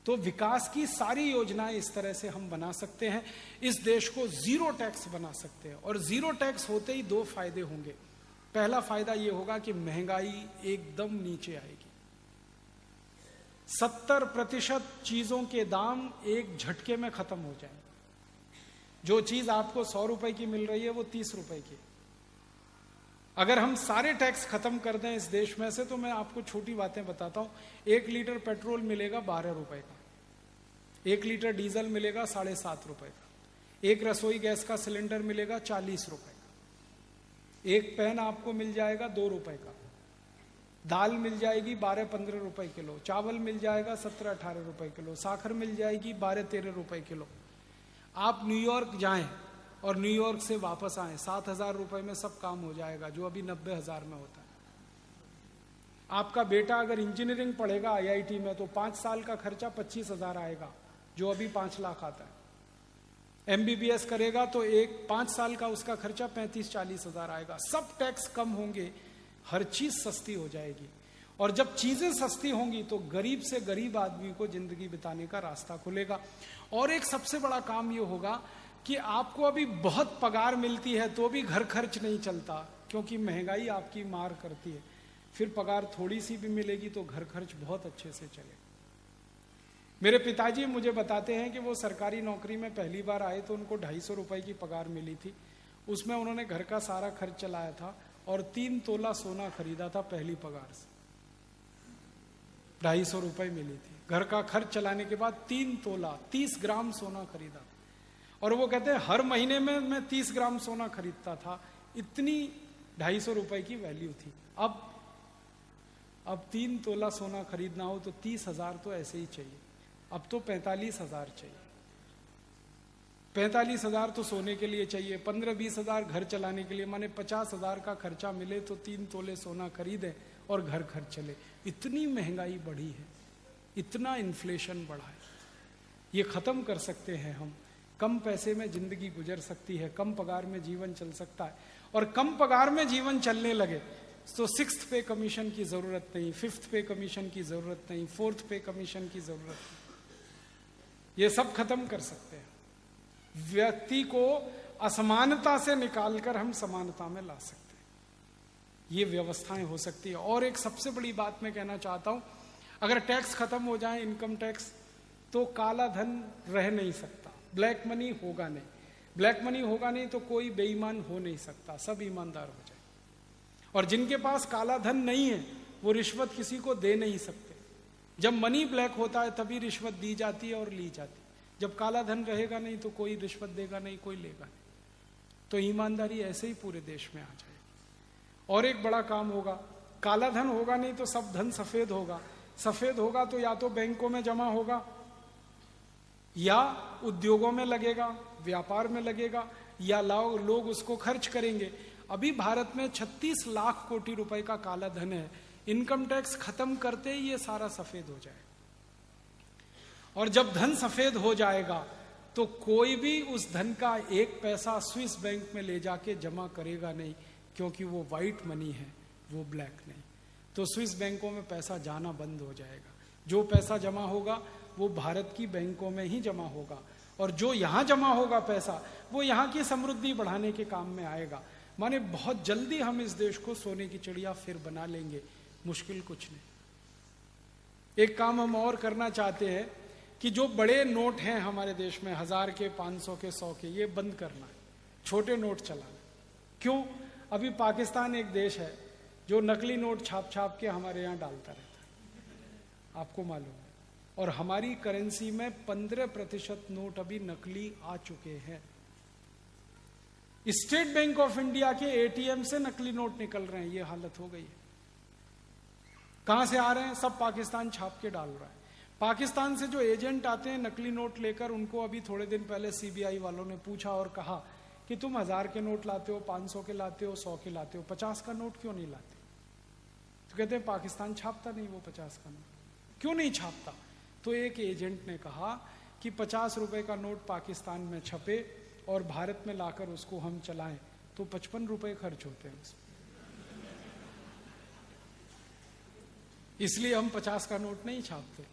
तो विकास की सारी योजनाएं इस तरह से हम बना सकते हैं। इस देश को जीरो टैक्स बना सकते हैं, और जीरो टैक्स होते ही दो फायदे होंगे। पहला फायदा यह होगा कि महंगाई एकदम नीचे आएगी। 70% चीजों के दाम एक झटके में खत्म हो जाएंगे। जो चीज आपको 100 रुपए की मिल रही है वो 30 रुपए की। अगर हम सारे टैक्स खत्म कर दें इस देश में से, तो मैं आपको छोटी बातें बताता हूं। 1 लीटर पेट्रोल मिलेगा 12 रुपए का, 1 लीटर डीजल मिलेगा 7.5 रुपए का, एक रसोई गैस का सिलेंडर मिलेगा 40 रुपए का, एक पेन आपको मिल जाएगा 2 रुपए का, दाल मिल जाएगी 12-15 रुपए किलो, चावल मिल जाएगा 17-18 रुपए किलो, साखर मिल जाएगी 12-13 रुपए किलो। आप न्यूयॉर्क जाएं और न्यूयॉर्क से वापस आए, 7,000 रुपए में सब काम हो जाएगा, जो अभी 90,000 में होता है। आपका बेटा अगर इंजीनियरिंग पढ़ेगा IIT में, तो 5 साल का खर्चा 25,000 आएगा, जो अभी 5 लाख आता है। MBBS करेगा तो 5 साल का उसका खर्चा 35-40 हजार आएगा। सब टैक्स कम होंगे, हर चीज सस्ती हो जाएगी। और जब चीजें सस्ती होंगी तो गरीब से गरीब आदमी को जिंदगी बिताने का रास्ता खुलेगा। और एक सबसे बड़ा काम ये होगा कि आपको अभी बहुत पगार मिलती है तो भी घर खर्च नहीं चलता, क्योंकि महंगाई आपकी मार करती है। फिर पगार थोड़ी सी भी मिलेगी तो घर खर्च बहुत अच्छे से चलेगा। मेरे पिताजी मुझे बताते हैं कि वो सरकारी नौकरी में पहली बार आए तो उनको 250 रुपए की पगार मिली थी। उसमें उन्होंने घर का सारा खर्च चलाया था और 3 तोला सोना खरीदा था पहली पगार से। 250 रुपए मिली थी, घर का खर्च चलाने के बाद 3 तोला 30 ग्राम सोना खरीदा। और वो कहते हैं हर महीने में मैं 30 ग्राम सोना खरीदता था, इतनी 250 रुपए की वैल्यू थी। अब 3 तोला सोना खरीदना हो तो 30,000 तो ऐसे ही चाहिए, अब तो 45,000 चाहिए। 45,000 तो सोने के लिए चाहिए, 15-20 हजार घर चलाने के लिए, माने 50,000 का खर्चा मिले तो 3 तोले सोना खरीदे और घर खर्च चले। इतनी महंगाई बढ़ी है, इतना इन्फ्लेशन बढ़ा है, ये खत्म कर सकते हैं हम। कम पैसे में जिंदगी गुजर सकती है, कम पगार में जीवन चल सकता है। और कम पगार में जीवन चलने लगे तो 6th पे कमीशन की जरूरत नहीं, 5th पे कमीशन की जरूरत नहीं, 4th पे कमीशन की जरूरत नहीं, ये सब खत्म कर सकते हैं। व्यक्ति को असमानता से निकालकर हम समानता में ला सकते हैं, ये व्यवस्थाएं हो सकती है। और एक सबसे बड़ी बात मैं कहना चाहता हूं, अगर टैक्स खत्म हो जाए, इनकम टैक्स, तो काला धन रह नहीं सकता, ब्लैक मनी होगा नहीं। ब्लैक मनी होगा नहीं तो कोई बेईमान हो नहीं सकता, सब ईमानदार हो जाए। और जिनके पास काला धन नहीं है वो रिश्वत किसी को दे नहीं सकते। जब मनी ब्लैक होता है तभी रिश्वत दी जाती है और ली जाती है। जब काला धन रहेगा नहीं तो कोई रिश्वत देगा नहीं, कोई लेगा नहीं। तो ईमानदारी ऐसे ही पूरे देश में आ जाएगी। और एक बड़ा काम होगा, काला धन होगा नहीं तो सब धन सफेद होगा। सफेद होगा तो या तो बैंकों में जमा होगा, या उद्योगों में लगेगा, व्यापार में लगेगा, या लोग उसको खर्च करेंगे। अभी भारत में 36 लाख कोटी रुपए का काला धन है। इनकम टैक्स खत्म करते ही ये सारा सफेद हो जाएगा। और जब धन सफेद हो जाएगा तो कोई भी उस धन का 1 पैसा स्विस बैंक में ले जाके जमा करेगा नहीं, क्योंकि वो व्हाइट मनी है, वो ब्लैक नहीं। तो स्विस बैंकों में पैसा जाना बंद हो जाएगा। जो पैसा जमा होगा वो भारत की बैंकों में ही जमा होगा, और जो यहां जमा होगा पैसा, वो यहां की समृद्धि बढ़ाने के काम में आएगा। माने बहुत जल्दी हम इस देश को सोने की चिड़िया फिर बना लेंगे, मुश्किल कुछ नहीं। एक काम हम और करना चाहते हैं कि जो बड़े नोट हैं हमारे देश में, 1000 के, 500 के, 100 के, ये बंद करना है, छोटे नोट चलाना। क्यों? अभी पाकिस्तान एक देश है जो नकली नोट छाप छाप के हमारे यहां डालता रहता है, आपको मालूम है। और हमारी करेंसी में 15% नोट अभी नकली आ चुके हैं। स्टेट बैंक ऑफ इंडिया के ATM से नकली नोट निकल रहे हैं, ये हालत हो गई है। कहां से आ रहे हैं? सब पाकिस्तान छाप के डाल रहा है। पाकिस्तान से जो एजेंट आते हैं नकली नोट लेकर, उनको अभी थोड़े दिन पहले CBI वालों ने पूछा और कहा कि तुम 1000 के नोट लाते हो, 500 के लाते हो, 100 के लाते हो, 50 का नोट क्यों नहीं लाते? तो कहते हैं पाकिस्तान छापता नहीं वो 50 का नोट। क्यों नहीं छापता? तो एक एजेंट ने कहा कि 50 रुपए का नोट पाकिस्तान में छपे और भारत में लाकर उसको हम चलाएं तो 55 रुपए खर्च होते हैं उसमें, इसलिए हम 50 का नोट नहीं छापते।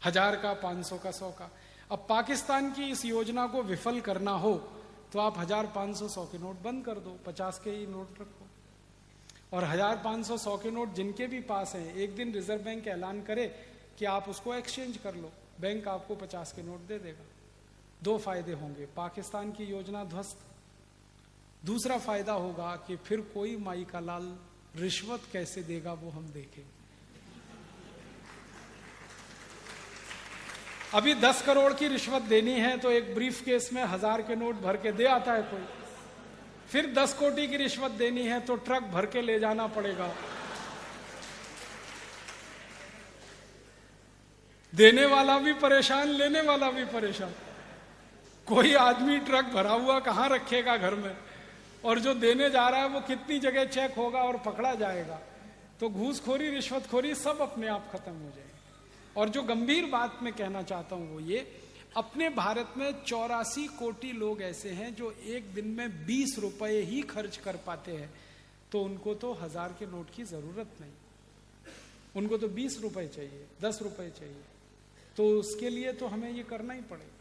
1000 का, 500 का, 100 का। अब पाकिस्तान की इस योजना को विफल करना हो तो आप 1000, 500, 100 के नोट बंद कर दो, 50 के ही नोट रखो। और 1000, 500, 100 के नोट जिनके भी पास हैं, एक दिन रिजर्व बैंक ऐलान करे कि आप उसको एक्सचेंज कर लो, बैंक आपको 50 के नोट दे देगा। 2 फायदे होंगे, पाकिस्तान की योजना ध्वस्त। दूसरा फायदा होगा कि फिर कोई माई का लाल रिश्वत कैसे देगा वो हम देखेंगे। अभी 10 करोड़ की रिश्वत देनी है तो एक ब्रीफ केस में 1000 के नोट भर के दे आता है कोई। फिर 10 कोटी की रिश्वत देनी है तो ट्रक भर के ले जाना पड़ेगा। देने वाला भी परेशान, लेने वाला भी परेशान। कोई आदमी ट्रक भरा हुआ कहां रखेगा घर में, और जो देने जा रहा है वो कितनी जगह चेक होगा और पकड़ा जाएगा। तो घूसखोरी, रिश्वतखोरी सब अपने आप खत्म हो जाएगी। और जो गंभीर बात मैं कहना चाहता हूं वो ये, अपने भारत में 84 कोटी लोग ऐसे हैं जो एक दिन में 20 रुपए ही खर्च कर पाते हैं, तो उनको तो 1000 के नोट की जरूरत नहीं, उनको तो 20 रुपए चाहिए, 10 रुपए चाहिए। तो उसके लिए तो हमें ये करना ही पड़ेगा।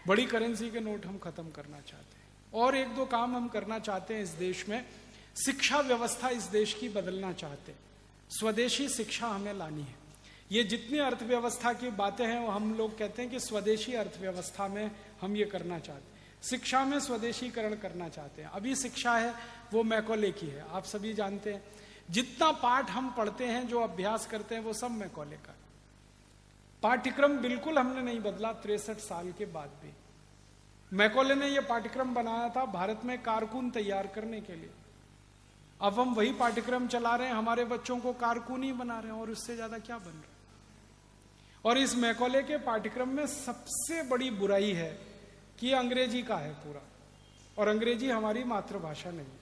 बड़ी करेंसी के नोट हम खत्म करना चाहते हैं। और 1-2 काम हम करना चाहते हैं इस देश में। शिक्षा व्यवस्था इस देश की बदलना चाहते हैं, स्वदेशी शिक्षा हमें लानी है। ये जितनी अर्थव्यवस्था की बातें हैं वो हम लोग कहते हैं कि स्वदेशी अर्थव्यवस्था में हम ये करना चाहते हैं। शिक्षा में स्वदेशीकरण करना चाहते हैं। अभी शिक्षा है वो मैकॉले की है, आप सभी जानते हैं। जितना पाठ हम पढ़ते हैं, जो अभ्यास करते हैं, वो सब मैकॉले का। पाठ्यक्रम बिल्कुल हमने नहीं बदला 63 साल के बाद भी। मैकॉले ने यह पाठ्यक्रम बनाया था भारत में कारकुन तैयार करने के लिए। अब हम वही पाठ्यक्रम चला रहे हैं, हमारे बच्चों को कारकुन ही बना रहे हैं, और उससे ज्यादा क्या बन रहा है। और इस मैकॉले के पाठ्यक्रम में सबसे बड़ी बुराई है कि अंग्रेजी का है पूरा, और अंग्रेजी हमारी मातृभाषा नहीं है,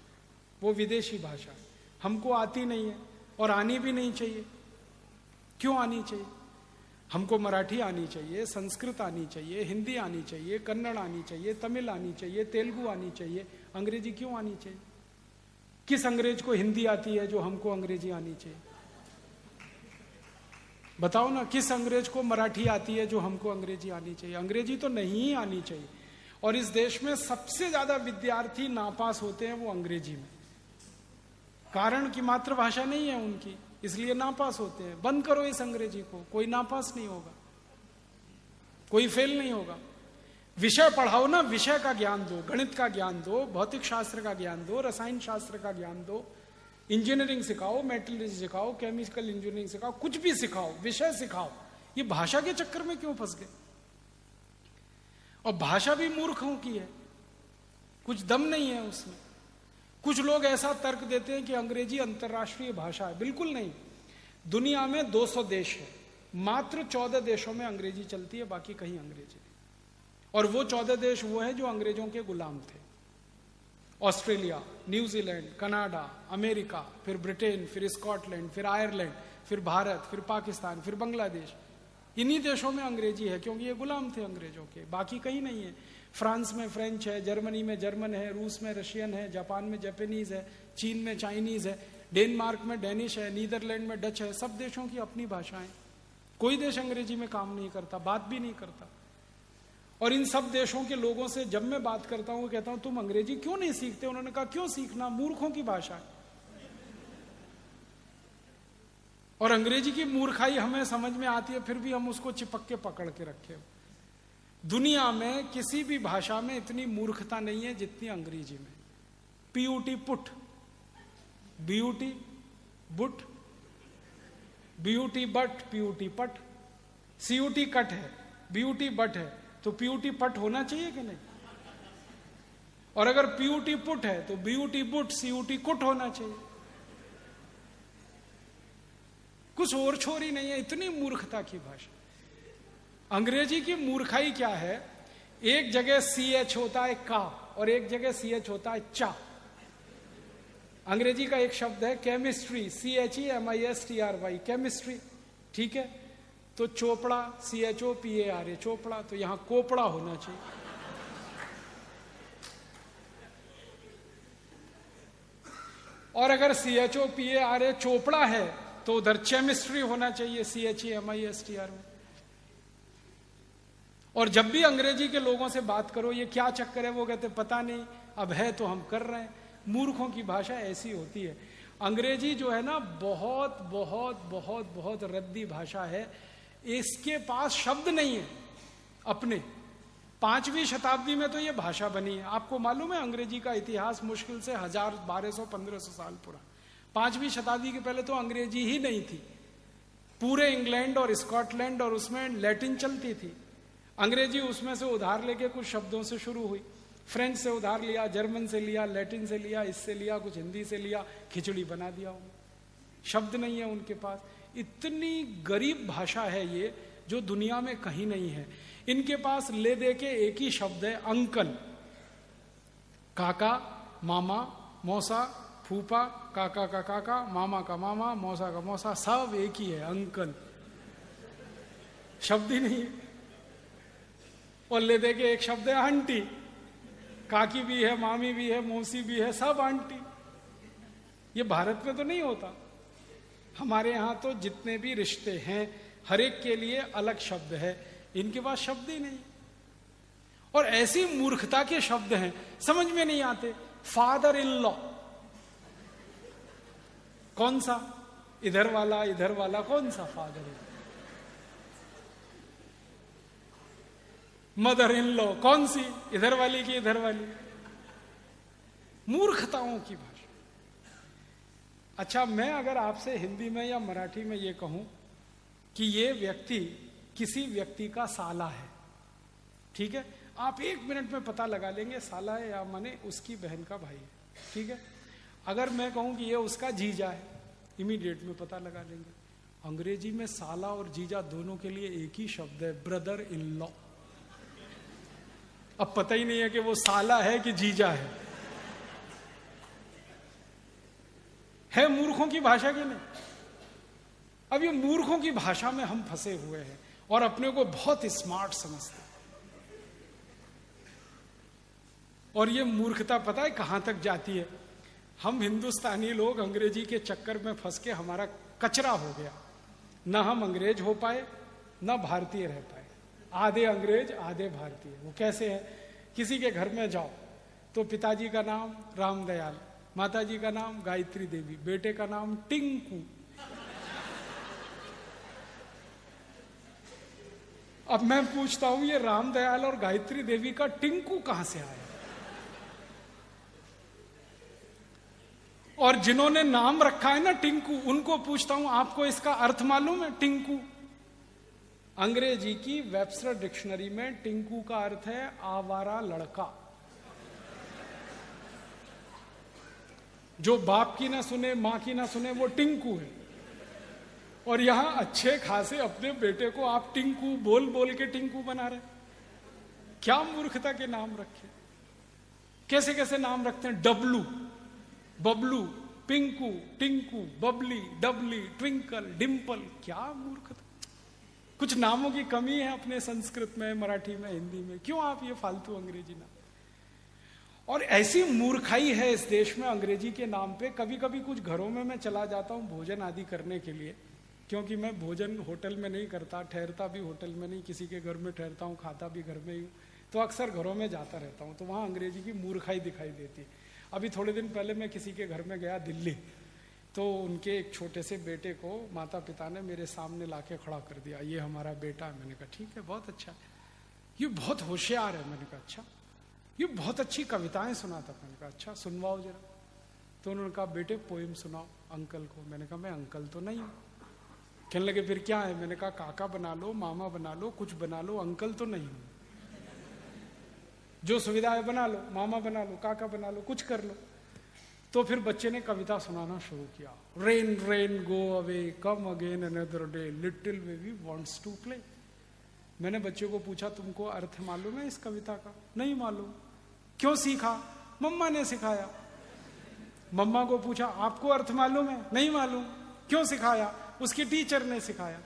वो विदेशी भाषा है, हमको आती नहीं है और आनी भी नहीं चाहिए। क्यों आनी चाहिए? हमको मराठी आनी चाहिए, संस्कृत आनी चाहिए, हिंदी आनी चाहिए, कन्नड़ आनी चाहिए, तमिल आनी चाहिए, तेलुगु आनी चाहिए। अंग्रेजी क्यों आनी चाहिए? किस अंग्रेज को हिंदी आती है जो हमको अंग्रेजी आनी चाहिए? बताओ ना, किस अंग्रेज को मराठी आती है जो हमको अंग्रेजी आनी चाहिए? अंग्रेजी तो नहीं आनी चाहिए। और इस देश में सबसे ज्यादा विद्यार्थी नापास होते हैं वो अंग्रेजी में, कारण कि मातृभाषा नहीं है उनकी, इसलिए नापास होते हैं। बंद करो इस अंग्रेजी को, कोई नापास नहीं होगा, कोई फेल नहीं होगा। विषय पढ़ाओ ना, विषय का ज्ञान दो, गणित का ज्ञान दो, भौतिक शास्त्र का ज्ञान दो, रसायन शास्त्र का ज्ञान दो, इंजीनियरिंग सिखाओ, मेटलर्जी सिखाओ, केमिकल इंजीनियरिंग सिखाओ, कुछ भी सिखाओ, विषय सिखाओ। ये भाषा के चक्कर में क्यों फंस गए? और भाषा भी मूर्खों की है, कुछ दम नहीं है उसमें। कुछ लोग ऐसा तर्क देते हैं कि अंग्रेजी अंतर्राष्ट्रीय भाषा है। बिल्कुल नहीं। दुनिया में 200 देश है, मात्र 14 देशों में अंग्रेजी चलती है, बाकी कहीं अंग्रेजी नहीं। और वो 14 देश वो हैं जो अंग्रेजों के गुलाम थे। ऑस्ट्रेलिया, न्यूजीलैंड, कनाडा, अमेरिका, फिर ब्रिटेन, फिर स्कॉटलैंड, फिर आयरलैंड, फिर भारत, फिर पाकिस्तान, फिर बांग्लादेश। इन्हीं देशों में अंग्रेजी है क्योंकि ये गुलाम थे अंग्रेजों के, बाकी कहीं नहीं है। फ्रांस में फ्रेंच है, जर्मनी में जर्मन है, रूस में रशियन है, जापान में जापानीज है, चीन में चाइनीज है, डेनमार्क में डेनिश है, नीदरलैंड में डच है। सब देशों की अपनी भाषाएं। कोई देश अंग्रेजी में काम नहीं करता, बात भी नहीं करता। और इन सब देशों के लोगों से जब मैं बात करता हूं, कहता हूं तुम अंग्रेजी क्यों नहीं सीखते? उन्होंने कहा क्यों सीखना, मूर्खों की भाषा है। और अंग्रेजी की मूर्खाई हमें समझ में आती है, फिर भी हम उसको चिपक के पकड़ के रखे। दुनिया में किसी भी भाषा में इतनी मूर्खता नहीं है जितनी अंग्रेजी में। PUT put, beauty boot, beauty but, PUT पट, सीयूटी कट है, ब्यूटी बट है, तो पीयूटी पट होना चाहिए कि नहीं? और अगर पीयूटी पुट है तो ब्यूटी बुट, सीयूटी कुट होना चाहिए। कुछ और छोरी नहीं है, इतनी मूर्खता की भाषा। अंग्रेजी की मूर्खाई क्या है? एक जगह CH होता है का, और एक जगह CH होता है चा। अंग्रेजी का एक शब्द है केमिस्ट्री, CHEMISTRY, केमिस्ट्री, ठीक है? तो चोपड़ा, CHOPARA, चोपड़ा, तो यहां कोपड़ा होना चाहिए। और अगर CHOPARA चोपड़ा है तो उधर केमिस्ट्री होना चाहिए, CHEMISTRY में। और जब भी अंग्रेजी के लोगों से बात करो ये क्या चक्कर है, वो कहते पता नहीं, अब है तो हम कर रहे हैं। मूर्खों की भाषा ऐसी होती है। अंग्रेजी जो है ना बहुत बहुत बहुत बहुत रद्दी भाषा है। इसके पास शब्द नहीं है अपने। 5वीं शताब्दी में तो ये भाषा बनी है। आपको मालूम है अंग्रेजी का इतिहास मुश्किल से 1000, 1200-1500 साल पुराना। 5वीं शताब्दी के पहले तो अंग्रेजी ही नहीं थी। पूरे इंग्लैंड और स्कॉटलैंड और उसमें लैटिन चलती थी। अंग्रेजी उसमें से उधार लेके कुछ शब्दों से शुरू हुई। फ्रेंच से उधार लिया, जर्मन से लिया, लैटिन से लिया, इससे लिया, कुछ हिंदी से लिया, खिचड़ी बना दिया उन्होंने। शब्द नहीं है उनके पास। इतनी गरीब भाषा है ये, जो दुनिया में कहीं नहीं है। इनके पास ले दे के एक ही शब्द है, अंकल। काका, मामा, मौसा, फूफा, काका का काका, मामा का मामा, मौसा का मौसा, सब एक ही है, अंकल। शब्द ही नहीं है। और ले दे के एक शब्द है आंटी। काकी भी है, मामी भी है, मौसी भी है, सब आंटी। ये भारत में तो नहीं होता। हमारे यहां तो जितने भी रिश्ते हैं हर एक के लिए अलग शब्द है। इनके पास शब्द ही नहीं। और ऐसी मूर्खता के शब्द हैं समझ में नहीं आते। फादर इन लॉ, कौन सा? इधर वाला कौन सा father in? Mother in law कौन सी? इधर वाली की इधर वाली? मूर्खताओं की भाषा। अच्छा, मैं अगर आपसे हिंदी में या मराठी में ये कहूं कि ये व्यक्ति किसी व्यक्ति का साला है, ठीक है, आप 1 मिनट में पता लगा लेंगे साला है या माने उसकी बहन का भाई है, ठीक है। अगर मैं कहूं कि ये उसका जीजा है, इमीडिएट में पता लगा लेंगे। अंग्रेजी में साला और जीजा दोनों के लिए एक ही शब्द है, ब्रदर इन लॉ। अब पता ही नहीं है कि वो साला है कि जीजा है मूर्खों की भाषा की नहीं। अब ये मूर्खों की भाषा में हम फंसे हुए हैं और अपने को बहुत स्मार्ट समझते हैं। और ये मूर्खता पता है कहां तक जाती है? हम हिंदुस्तानी लोग अंग्रेजी के चक्कर में फंस के हमारा कचरा हो गया। ना हम अंग्रेज हो पाए, ना भारतीय रह पाए। आधे अंग्रेज आधे भारतीय। वो कैसे है? किसी के घर में जाओ तो पिताजी का नाम रामदयाल, माताजी का नाम गायत्री देवी, बेटे का नाम टिंकू। अब मैं पूछता हूं ये रामदयाल और गायत्री देवी का टिंकू कहां से आया? और जिन्होंने नाम रखा है ना टिंकू, उनको पूछता हूं आपको इसका अर्थ मालूम है? टिंकू अंग्रेजी की वेबस्टर डिक्शनरी में टिंकू का अर्थ है आवारा लड़का। जो बाप की ना सुने, मां की ना सुने, वो टिंकू है। और यहां अच्छे खासे अपने बेटे को आप टिंकू बोल बोल के टिंकू बना रहे। क्या मूर्खता के नाम रखे। कैसे कैसे नाम रखते हैं? डब्लू, बबलू, पिंकू, टिंकू, बबली, डबली, ट्विंकल, डिंपल। क्या मूर्खता। कुछ नामों की कमी है अपने संस्कृत में, मराठी में, हिंदी में। क्यों आप ये फालतू अंग्रेजी नाम? और ऐसी मूर्खाई है इस देश में अंग्रेजी के नाम पे। कभी कभी कुछ घरों में मैं चला जाता हूं भोजन आदि करने के लिए, क्योंकि मैं भोजन होटल में नहीं करता, ठहरता भी होटल में नहीं, किसी के घर में ठहरता हूं, खाता भी घर में ही, तो अक्सर घरों में जाता रहता हूं। तो वहां अंग्रेजी की मूर्खाई दिखाई देती है। अभी थोड़े दिन पहले मैं किसी के घर में गया दिल्ली, तो उनके एक छोटे से बेटे को माता पिता ने मेरे सामने लाके खड़ा कर दिया। ये हमारा बेटा है। मैंने कहा ठीक है, बहुत अच्छा है, ये बहुत होशियार है। मैंने कहा अच्छा, ये बहुत अच्छी कविताएं सुनाता। मैंने कहा अच्छा, सुनवाओ जरा। तो उन्होंने कहा बेटे पोएम सुनाओ अंकल को। मैंने कहा मैं अंकल तो नहीं हूं। कहने लगे फिर क्या है? मैंने कहा काका बना लो, मामा बना लो, कुछ बना लो, अंकल तो नहीं हूं। जो सुविधा है बना लो, मामा बना लो, काका बना लो, कुछ कर लो। तो फिर बच्चे ने कविता सुनाना शुरू किया। Rain rain go away, come again another day, little baby wants to play. मैंने बच्चे को पूछा तुमको अर्थ मालूम है इस कविता का? नहीं मालूम। क्यों सीखा? मम्मा ने सिखाया। मम्मा को पूछा आपको अर्थ मालूम है? नहीं मालूम। क्यों सिखाया? उसकी टीचर ने सिखाया।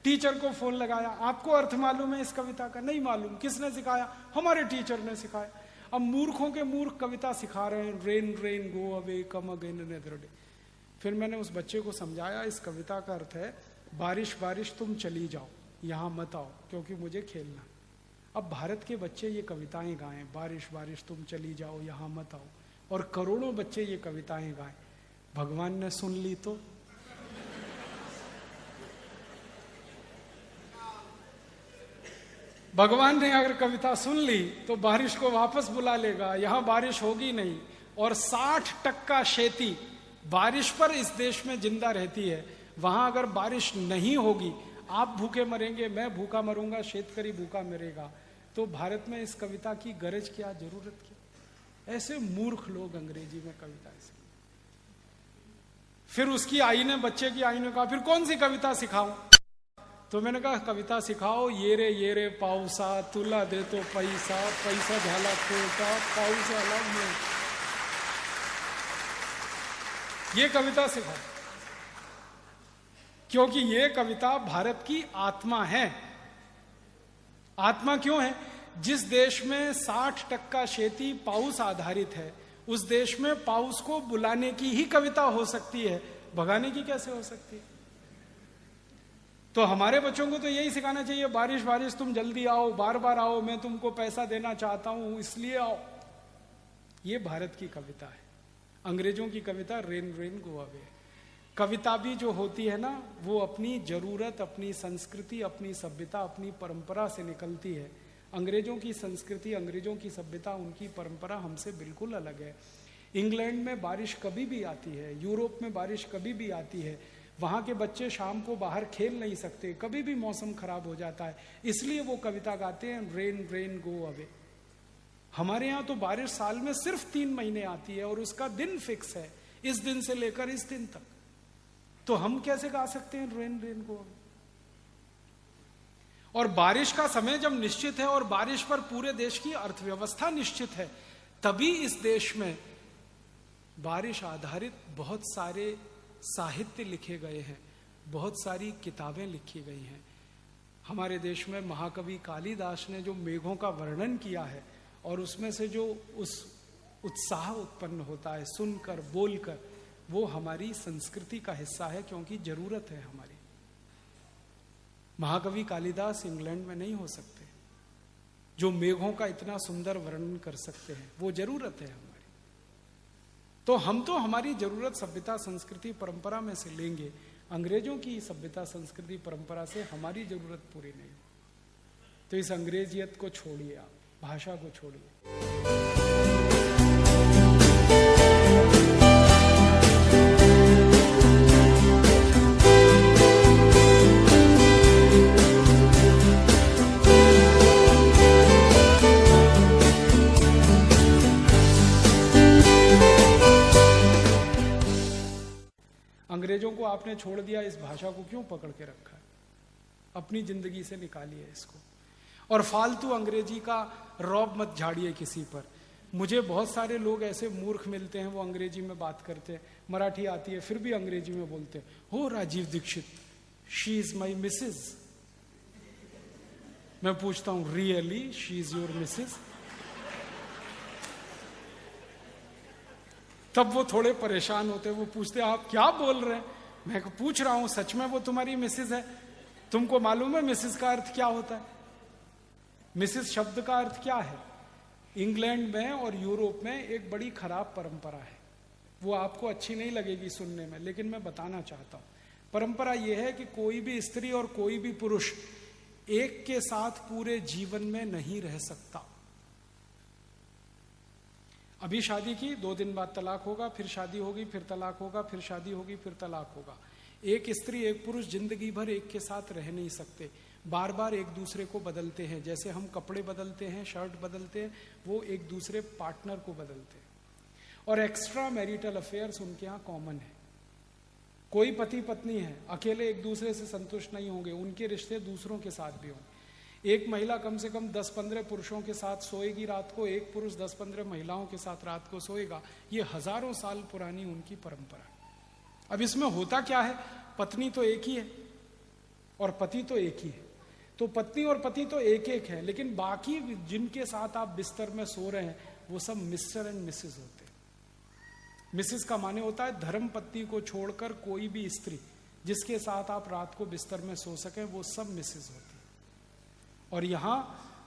टीचर को फोन लगाया, आपको अर्थ मालूम है इस कविता का? नहीं मालूम। किसने सिखाया? हमारे टीचर ने सिखाया। अब मूर्खों के मूर्ख कविता सिखा रहे हैं, rain rain go away, come again another day. फिर मैंने उस बच्चे को समझाया इस कविता का अर्थ है बारिश बारिश तुम चली जाओ, यहां मत आओ क्योंकि मुझे खेलना। अब भारत के बच्चे ये कविताएं गाएं, बारिश बारिश तुम चली जाओ यहां मत आओ, और करोड़ों बच्चे ये कविताएं गाएं, भगवान ने सुन ली तो? भगवान ने अगर कविता सुन ली तो बारिश को वापस बुला लेगा, यहां बारिश होगी नहीं। और 60% खेती बारिश पर इस देश में जिंदा रहती है। वहां अगर बारिश नहीं होगी, आप भूखे मरेंगे, मैं भूखा मरूंगा, शेतकरी भूखा मरेगा, तो भारत में इस कविता की गरज क्या, जरूरत क्या? ऐसे मूर्ख लोग अंग्रेजी में कविता ऐसे। फिर उसकी आई ने, बच्चे की आई ने कहा फिर कौन सी कविता सिखाऊं? तो मैंने कहा कविता सिखाओ, ये रे पाऊसा तुला दे तो पैसा, पैसा झाला खोटा पाऊस आला में, ये कविता सिखाओ। क्योंकि ये कविता भारत की आत्मा है। आत्मा क्यों है? जिस देश में 60% खेती पाउस आधारित है, उस देश में पाउस को बुलाने की ही कविता हो सकती है, भगाने की कैसे हो सकती है? तो हमारे बच्चों को तो यही सिखाना चाहिए, बारिश बारिश तुम जल्दी आओ, बार बार आओ, मैं तुमको पैसा देना चाहता हूं इसलिए आओ। ये भारत की कविता है। अंग्रेजों की कविता रेन रेन गो अवे। कविता भी जो होती है ना, वो अपनी जरूरत, अपनी संस्कृति, अपनी सभ्यता, अपनी परंपरा से निकलती है। अंग्रेजों की संस्कृति, अंग्रेजों की सभ्यता, उनकी परंपरा हमसे बिल्कुल अलग है। इंग्लैंड में बारिश कभी भी आती है, यूरोप में बारिश कभी भी आती है। वहां के बच्चे शाम को बाहर खेल नहीं सकते, कभी भी मौसम खराब हो जाता है, इसलिए वो कविता गाते हैं रेन रेन गो अवे। हमारे यहाँ तो बारिश साल में सिर्फ 3 महीने आती है और उसका दिन फिक्स है, इस दिन से लेकर इस दिन तक। तो हम कैसे गा सकते हैं रेन रेन गो अवे? और बारिश का समय जब निश्चित है और बारिश पर पूरे देश की अर्थव्यवस्था निश्चित है, तभी इस देश में बारिश आधारित बहुत सारे साहित्य लिखे गए हैं, बहुत सारी किताबें लिखी गई हैं। हमारे देश में महाकवि कालिदास ने जो मेघों का वर्णन किया है, और उसमें से जो उस उत्साह उत्पन्न होता है सुनकर, बोलकर, वो हमारी संस्कृति का हिस्सा है, क्योंकि जरूरत है हमारी। महाकवि कालिदास इंग्लैंड में नहीं हो सकते, जो मेघों का इतना सुंदर वर्णन कर सकते हैं, वो जरूरत है हमारी। तो हम तो हमारी जरूरत सभ्यता, संस्कृति, परंपरा में से लेंगे। अंग्रेजों की सभ्यता, संस्कृति, परंपरा से हमारी जरूरत पूरी नहीं। तो इस अंग्रेजियत को छोड़िए, आप भाषा को छोड़िए। अंग्रेजों को आपने छोड़ दिया, इस भाषा को क्यों पकड़ के रखा है? अपनी जिंदगी से निकालिए इसको। और फालतू अंग्रेजी का रौब मत झाड़िए किसी पर। मुझे बहुत सारे लोग ऐसे मूर्ख मिलते हैं, वो अंग्रेजी में बात करते हैं, मराठी आती है फिर भी अंग्रेजी में बोलते हैं, हो Rajiv Dixit, she is my missus. मैं पूछता हूं, really she is your missus? तब वो थोड़े परेशान होते हैं, वो पूछते हैं आप क्या बोल रहे हैं? मैं पूछ रहा हूं सच में वो तुम्हारी मिसेज है? तुमको मालूम है मिसेज का अर्थ क्या होता है? मिसेज शब्द का अर्थ क्या है? इंग्लैंड में और यूरोप में एक बड़ी खराब परंपरा है, वो आपको अच्छी नहीं लगेगी सुनने में, लेकिन मैं बताना चाहता हूं। परंपरा यह है कि कोई भी स्त्री और कोई भी पुरुष एक के साथ पूरे जीवन में नहीं रह सकता। अभी शादी की, 2 दिन बाद तलाक होगा, फिर शादी होगी, फिर तलाक होगा, फिर शादी होगी, फिर तलाक होगा। एक स्त्री, एक पुरुष जिंदगी भर एक के साथ रह नहीं सकते, बार बार एक दूसरे को बदलते हैं। जैसे हम कपड़े बदलते हैं, शर्ट बदलते हैं, वो एक दूसरे पार्टनर को बदलते हैं। और एक्स्ट्रा मैरिटल अफेयर्स उनके यहाँ कॉमन है। कोई पति पत्नी है, अकेले एक दूसरे से संतुष्ट नहीं होंगे, उनके रिश्ते दूसरों के साथ भी होंगे। एक महिला कम से कम 10-15 पुरुषों के साथ सोएगी रात को, एक पुरुष 10-15 महिलाओं के साथ रात को सोएगा। ये हजारों साल पुरानी उनकी परंपरा है। अब इसमें होता क्या है? पत्नी तो एक ही है और पति तो एक ही है। तो पत्नी और पति तो एक एक है, लेकिन बाकी जिनके साथ आप बिस्तर में सो रहे हैं वो सब मिस्टर एंड मिसेज होते हैं। मिसेज का माने होता है धर्म पत्नी को छोड़कर कोई भी स्त्री जिसके साथ आप रात को बिस्तर में सो सके, वो सब मिसेज होती है। और यहां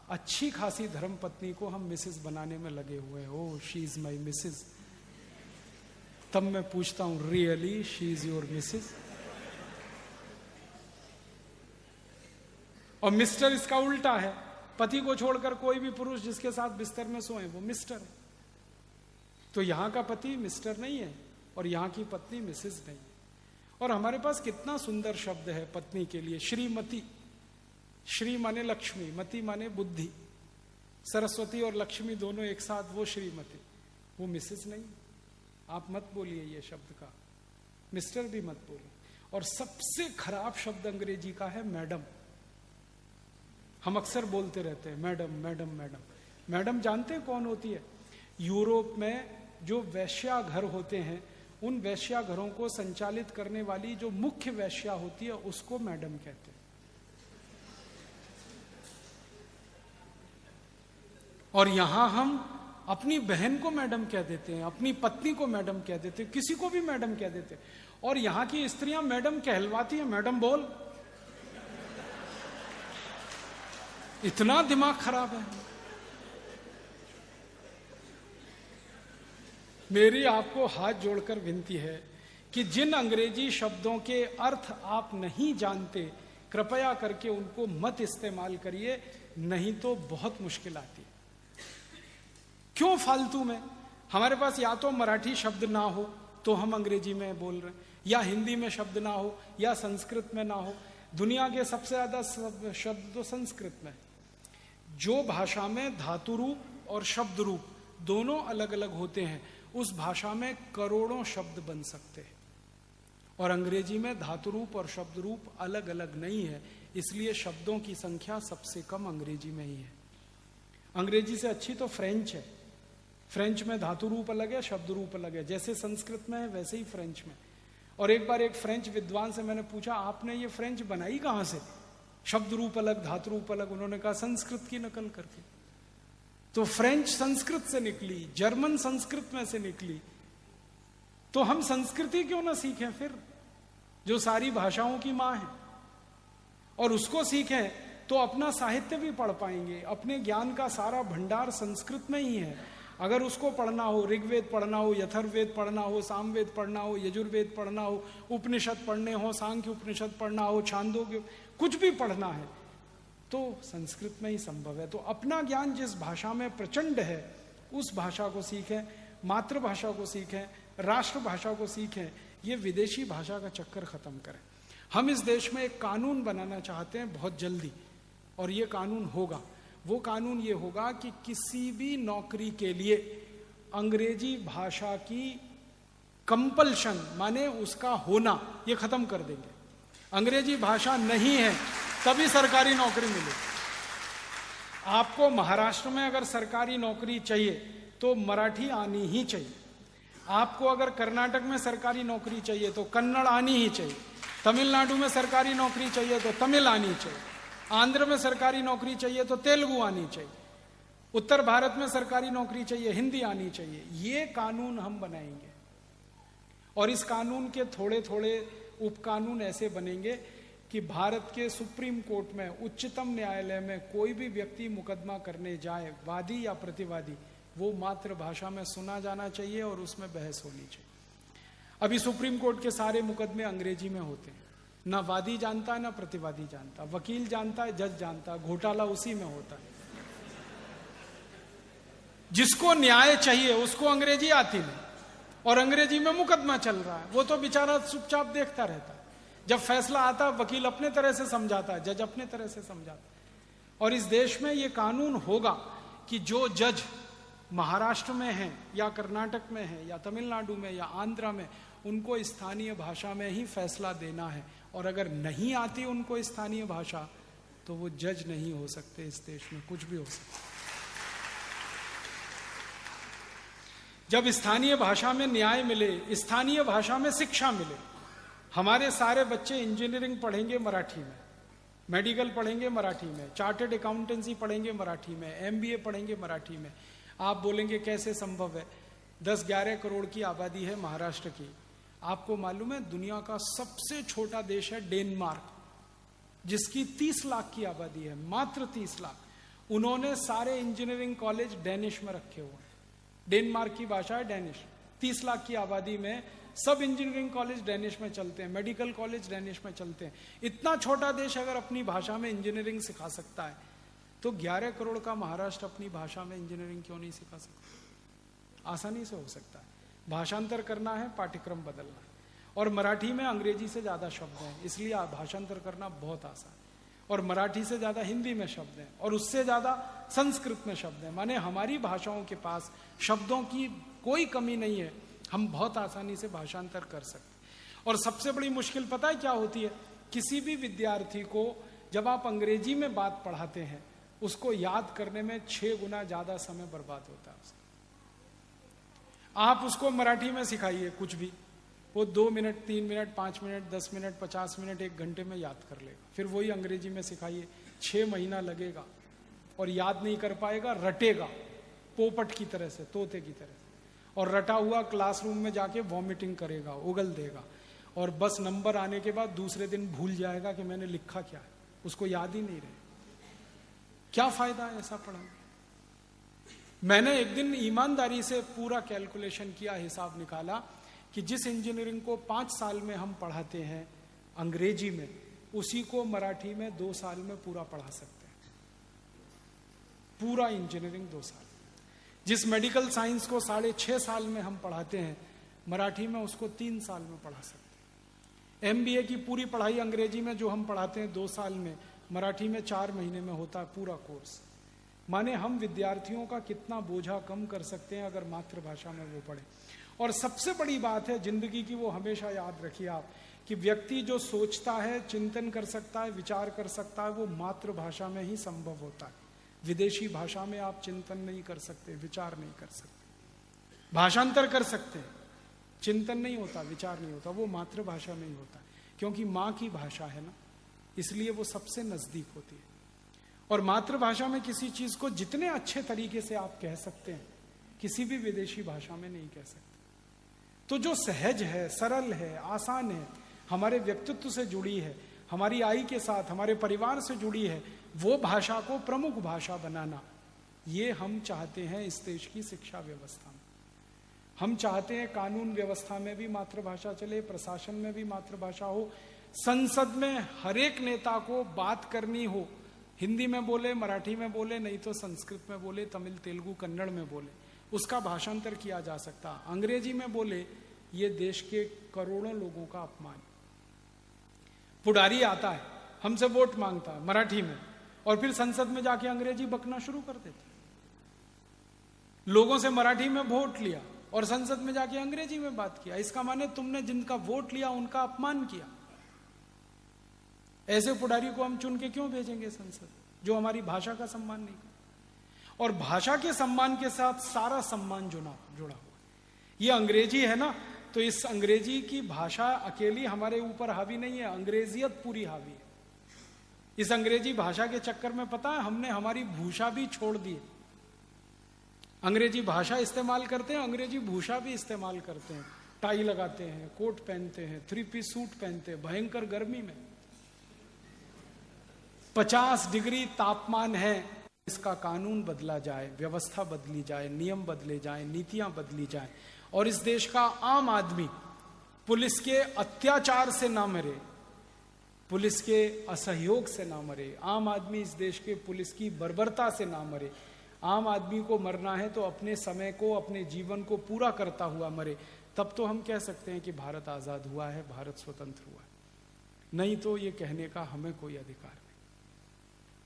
अच्छी खासी धर्म पत्नी को हम मिसेस बनाने में लगे हुए हैं। Oh she is my Mrs. तब मैं पूछता हूं, really she is your Mrs? और मिस्टर इसका उल्टा है। पति को छोड़कर कोई भी पुरुष जिसके साथ बिस्तर में सोए वो मिस्टर है। तो यहां का पति मिस्टर नहीं है और यहां की पत्नी मिसेस नहीं है। और हमारे पास कितना सुंदर शब्द है पत्नी के लिए, श्रीमती। श्री माने लक्ष्मी, मति माने बुद्धि। सरस्वती और लक्ष्मी दोनों एक साथ, वो श्रीमती, वो मिसेस नहीं। आप मत बोलिए ये शब्द का, मिस्टर भी मत बोलिए। और सबसे खराब शब्द अंग्रेजी का है मैडम। हम अक्सर बोलते रहते हैं मैडम मैडम मैडम। मैडम जानते हैं कौन होती है? यूरोप में जो वैश्याघर होते हैं, उन वैश्याघरों को संचालित करने वाली जो मुख्य वैश्या होती है उसको मैडम कहते हैं। और यहां हम अपनी बहन को मैडम कह देते हैं, अपनी पत्नी को मैडम कह देते हैं, किसी को भी मैडम कह देते हैं। और यहां की स्त्रियां मैडम कहलवाती हैं, मैडम बोल। इतना दिमाग खराब है। मेरी आपको हाथ जोड़कर विनती है कि जिन अंग्रेजी शब्दों के अर्थ आप नहीं जानते, कृपया करके उनको मत इस्तेमाल करिए, नहीं तो बहुत मुश्किल आती है। क्यों फालतू में? हमारे पास या तो मराठी शब्द ना हो तो हम अंग्रेजी में बोल रहे हैं, या हिंदी में शब्द ना हो, या संस्कृत में ना हो। दुनिया के सबसे ज्यादा शब्द तो संस्कृत में। जो भाषा में धातु रूप और शब्द रूप दोनों अलग अलग होते हैं, उस भाषा में करोड़ों शब्द बन सकते हैं। और अंग्रेजी में धातु रूप और शब्द रूप अलग अलग नहीं है, इसलिए शब्दों की संख्या सबसे कम अंग्रेजी में ही है। अंग्रेजी से अच्छी तो फ्रेंच है। फ्रेंच में धातु रूप अलग है, शब्द रूप अलग है। जैसे संस्कृत में है वैसे ही फ्रेंच में। और एक बार एक फ्रेंच विद्वान से मैंने पूछा, आपने ये फ्रेंच बनाई कहां से? शब्द रूप अलग, धातु रूप अलग। उन्होंने कहा संस्कृत की नकल करके। तो फ्रेंच संस्कृत से निकली, जर्मन संस्कृत में से निकली, तो हम संस्कृति क्यों ना सीखें फिर, जो सारी भाषाओं की मां है? और उसको सीखें तो अपना साहित्य भी पढ़ पाएंगे। अपने ज्ञान का सारा भंडार संस्कृत में ही है। अगर उसको पढ़ना हो, ऋग्वेद पढ़ना हो, यथर्ववेद पढ़ना हो, सामवेद पढ़ना हो, यजुर्वेद पढ़ना हो, उपनिषद पढ़ने हो, सांख्य उपनिषद पढ़ना हो, छांदोग्य, कुछ भी पढ़ना है तो संस्कृत में ही संभव है। तो अपना ज्ञान जिस भाषा में प्रचंड है उस भाषा को सीखें, मातृभाषा को सीखें, राष्ट्रभाषा को सीखें। ये विदेशी भाषा का चक्कर खत्म करें। हम इस देश में एक कानून बनाना चाहते हैं बहुत जल्दी, और ये कानून होगा। वो कानून ये होगा कि किसी भी नौकरी के लिए अंग्रेजी भाषा की कंपल्शन माने उसका होना, ये खत्म कर देंगे। अंग्रेजी भाषा नहीं है तभी सरकारी नौकरी मिले। आपको महाराष्ट्र में अगर सरकारी नौकरी चाहिए तो मराठी आनी ही चाहिए। आपको अगर कर्नाटक में सरकारी नौकरी चाहिए तो कन्नड़ आनी ही चाहिए। तमिलनाडु में सरकारी नौकरी चाहिए तो तमिल आनी चाहिए। आंध्र में सरकारी नौकरी चाहिए तो तेलुगु आनी चाहिए। उत्तर भारत में सरकारी नौकरी चाहिए, हिंदी आनी चाहिए। ये कानून हम बनाएंगे, और इस कानून के थोड़े थोड़े उपकानून ऐसे बनेंगे कि भारत के सुप्रीम कोर्ट में, उच्चतम न्यायालय में कोई भी व्यक्ति मुकदमा करने जाए, वादी या प्रतिवादी, वो मातृभाषा में सुना जाना चाहिए और उसमें बहस होनी चाहिए। अभी सुप्रीम कोर्ट के सारे मुकदमे अंग्रेजी में होते हैं। ना वादी जानता है ना प्रतिवादी जानता, वकील जानता है, जज जानता है, घोटाला उसी में होता है। जिसको न्याय चाहिए उसको अंग्रेजी आती नहीं, और अंग्रेजी में मुकदमा चल रहा है, वो तो बेचारा चुपचाप देखता रहता है। जब फैसला आता है वकील अपने तरह से समझाता है, जज अपने तरह से समझाता है। और इस देश में ये कानून होगा कि जो जज महाराष्ट्र में है या कर्नाटक में है या तमिलनाडु में या आंध्र में, उनको स्थानीय भाषा में ही फैसला देना है। और अगर नहीं आती उनको स्थानीय भाषा तो वो जज नहीं हो सकते। इस देश में कुछ भी हो सकता है। जब स्थानीय भाषा में न्याय मिले, स्थानीय भाषा में शिक्षा मिले, हमारे सारे बच्चे इंजीनियरिंग पढ़ेंगे मराठी में, मेडिकल पढ़ेंगे मराठी में, चार्टर्ड अकाउंटेंसी पढ़ेंगे मराठी में, एमबीए पढ़ेंगे मराठी में। आप बोलेंगे कैसे संभव है? 10-11 करोड़ की आबादी है महाराष्ट्र की। आपको मालूम है दुनिया का सबसे छोटा देश है डेनमार्क, जिसकी 30 लाख की आबादी है, मात्र 30 लाख। उन्होंने सारे इंजीनियरिंग कॉलेज डेनिश में रखे हुए हैं। डेनमार्क की भाषा है डेनिश। 30 लाख की आबादी में सब इंजीनियरिंग कॉलेज डेनिश में चलते हैं, मेडिकल कॉलेज डेनिश में चलते हैं। इतना छोटा देश अगर अपनी भाषा में इंजीनियरिंग सिखा सकता है, तो 11 करोड़ का महाराष्ट्र अपनी भाषा में इंजीनियरिंग क्यों नहीं सिखा सकता? आसानी से हो सकता है। भाषांतर करना है, पाठ्यक्रम बदलना है। और मराठी में अंग्रेजी से ज्यादा शब्द हैं, इसलिए भाषांतर करना बहुत आसान है। और मराठी से ज्यादा हिंदी में शब्द हैं, और उससे ज्यादा संस्कृत में शब्द हैं। माने हमारी भाषाओं के पास शब्दों की कोई कमी नहीं है, हम बहुत आसानी से भाषांतर कर सकते। और सबसे बड़ी मुश्किल पता है क्या होती है? किसी भी विद्यार्थी को जब आप अंग्रेजी में बात पढ़ाते हैं, उसको याद करने में 6 गुना ज्यादा समय बर्बाद होता है उसका। आप उसको मराठी में सिखाइए कुछ भी, वो 2 minute, 3 minute, 5 minute, 10 minute, 50 minute, 1 घंटे में याद कर लेगा। फिर वही अंग्रेजी में सिखाइए, 6 महीना लगेगा और याद नहीं कर पाएगा, रटेगा पोपट की तरह से, तोते की तरह से। और रटा हुआ क्लासरूम में जाके वॉमिटिंग करेगा, उगल देगा, और बस नंबर आने के बाद दूसरे दिन भूल जाएगा कि मैंने लिखा क्या है, उसको याद ही नहीं रहे। क्या फायदा है ऐसा पढ़ाने? मैंने एक दिन ईमानदारी से पूरा कैलकुलेशन किया, हिसाब निकाला कि जिस इंजीनियरिंग को 5 साल में हम पढ़ाते हैं अंग्रेजी में, उसी को मराठी में 2 साल में पूरा पढ़ा सकते हैं। पूरा इंजीनियरिंग 2 साल। जिस मेडिकल साइंस को 6.5 साल में हम पढ़ाते हैं, मराठी में उसको 3 साल में पढ़ा सकते हैं। MBA की पूरी पढ़ाई अंग्रेजी में जो हम पढ़ाते हैं 2 साल में, मराठी में 4 महीने में होता है पूरा कोर्स। माने हम विद्यार्थियों का कितना बोझा कम कर सकते हैं अगर मातृभाषा में वो पढ़े। और सबसे बड़ी बात है जिंदगी की, वो हमेशा याद रखिए आप, कि व्यक्ति जो सोचता है, चिंतन कर सकता है, विचार कर सकता है, वो मातृभाषा में ही संभव होता है। विदेशी भाषा में आप चिंतन नहीं कर सकते, विचार नहीं कर सकते। भाषांतर कर सकते हैं, चिंतन नहीं होता, विचार नहीं होता, वो मातृभाषा में ही होता है। क्योंकि माँ की भाषा है ना, इसलिए वो सबसे नजदीक होती है। और मातृभाषा में किसी चीज को जितने अच्छे तरीके से आप कह सकते हैं, किसी भी विदेशी भाषा में नहीं कह सकते। तो जो सहज है, सरल है, आसान है, हमारे व्यक्तित्व से जुड़ी है, हमारी आई के साथ, हमारे परिवार से जुड़ी है, वो भाषा को प्रमुख भाषा बनाना, ये हम चाहते हैं इस देश की शिक्षा व्यवस्था में। हम चाहते हैं कानून व्यवस्था में भी मातृभाषा चले, प्रशासन में भी मातृभाषा हो, संसद में हर एक नेता को बात करनी हो, हिंदी में बोले, मराठी में बोले, नहीं तो संस्कृत में बोले, तमिल, तेलुगु, कन्नड़ में बोले, उसका भाषांतर किया जा सकता। अंग्रेजी में बोले, ये देश के करोड़ों लोगों का अपमान। पुडारी आता है, हमसे वोट मांगता है मराठी में, और फिर संसद में जाके अंग्रेजी बकना शुरू कर देता। लोगों से मराठी में वोट लिया और संसद में जाके अंग्रेजी में बात किया। इसका माने तुमने जिनका वोट लिया उनका अपमान किया। ऐसे पुडारी को हम चुन के क्यों भेजेंगे संसद, जो हमारी भाषा का सम्मान नहीं करता? और भाषा के सम्मान के साथ सारा सम्मान जुड़ा हुआ। ये अंग्रेजी है ना, तो इस अंग्रेजी की भाषा अकेली हमारे ऊपर हावी नहीं है, अंग्रेजियत पूरी हावी है। इस अंग्रेजी भाषा के चक्कर में पता है हमने हमारी भूषा भी छोड़ दी। अंग्रेजी भाषा इस्तेमाल करते हैं, अंग्रेजी भूषा भी इस्तेमाल करते हैं। टाई लगाते हैं, कोट पहनते हैं, 3 पीस सूट पहनते हैं, भयंकर गर्मी में 50 डिग्री तापमान है। इसका कानून बदला जाए, व्यवस्था बदली जाए, नियम बदले जाए, नीतियां बदली जाए, और इस देश का आम आदमी पुलिस के अत्याचार से ना मरे, पुलिस के असहयोग से ना मरे, आम आदमी इस देश के पुलिस की बर्बरता से ना मरे। आम आदमी को मरना है तो अपने समय को, अपने जीवन को पूरा करता हुआ मरे, तब तो हम कह सकते हैं कि भारत आजाद हुआ है, भारत स्वतंत्र हुआ है। नहीं तो ये कहने का हमें कोई अधिकार नहीं।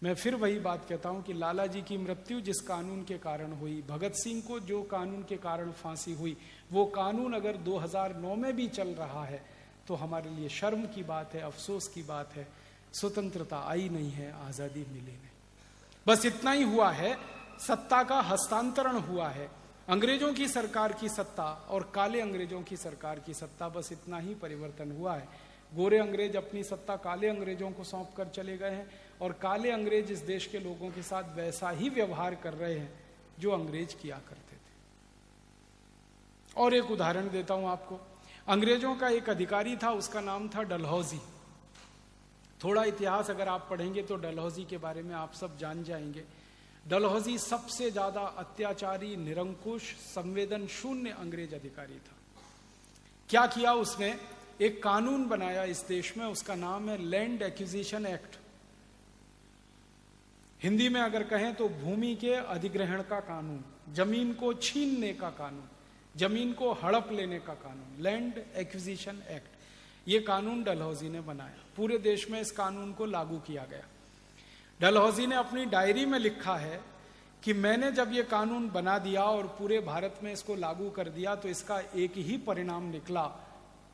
मैं फिर वही बात कहता हूं कि लाला जी की मृत्यु जिस कानून के कारण हुई, भगत सिंह को जो कानून के कारण फांसी हुई, वो कानून अगर 2009 में भी चल रहा है तो हमारे लिए शर्म की बात है, अफसोस की बात है। स्वतंत्रता आई नहीं है, आजादी मिली नहीं, बस इतना ही हुआ है। सत्ता का हस्तांतरण हुआ है, अंग्रेजों की सरकार की सत्ता और काले अंग्रेजों की सरकार की सत्ता, बस इतना ही परिवर्तन हुआ है। गोरे अंग्रेज अपनी सत्ता काले अंग्रेजों को सौंप कर चले गए हैं, और काले अंग्रेज इस देश के लोगों के साथ वैसा ही व्यवहार कर रहे हैं जो अंग्रेज किया करते थे। और एक उदाहरण देता हूं आपको। अंग्रेजों का एक अधिकारी था, उसका नाम था डलहौजी। थोड़ा इतिहास अगर आप पढ़ेंगे तो डलहौजी के बारे में आप सब जान जाएंगे। डलहौजी सबसे ज्यादा अत्याचारी, निरंकुश, संवेदन शून्य अंग्रेज अधिकारी था। क्या किया उसने? एक कानून बनाया इस देश में, उसका नाम है लैंड एक्विजिशन एक्ट। हिंदी में अगर कहें तो भूमि के अधिग्रहण का कानून, जमीन को छीनने का कानून, जमीन को हड़प लेने का कानून, लैंड एक्विजिशन एक्ट। ये कानून डलहौजी ने बनाया। पूरे देश में इस कानून को लागू किया गया। डलहौजी ने अपनी डायरी में लिखा है कि मैंने जब ये कानून बना दिया और पूरे भारत में इसको लागू कर दिया तो इसका एक ही परिणाम निकला,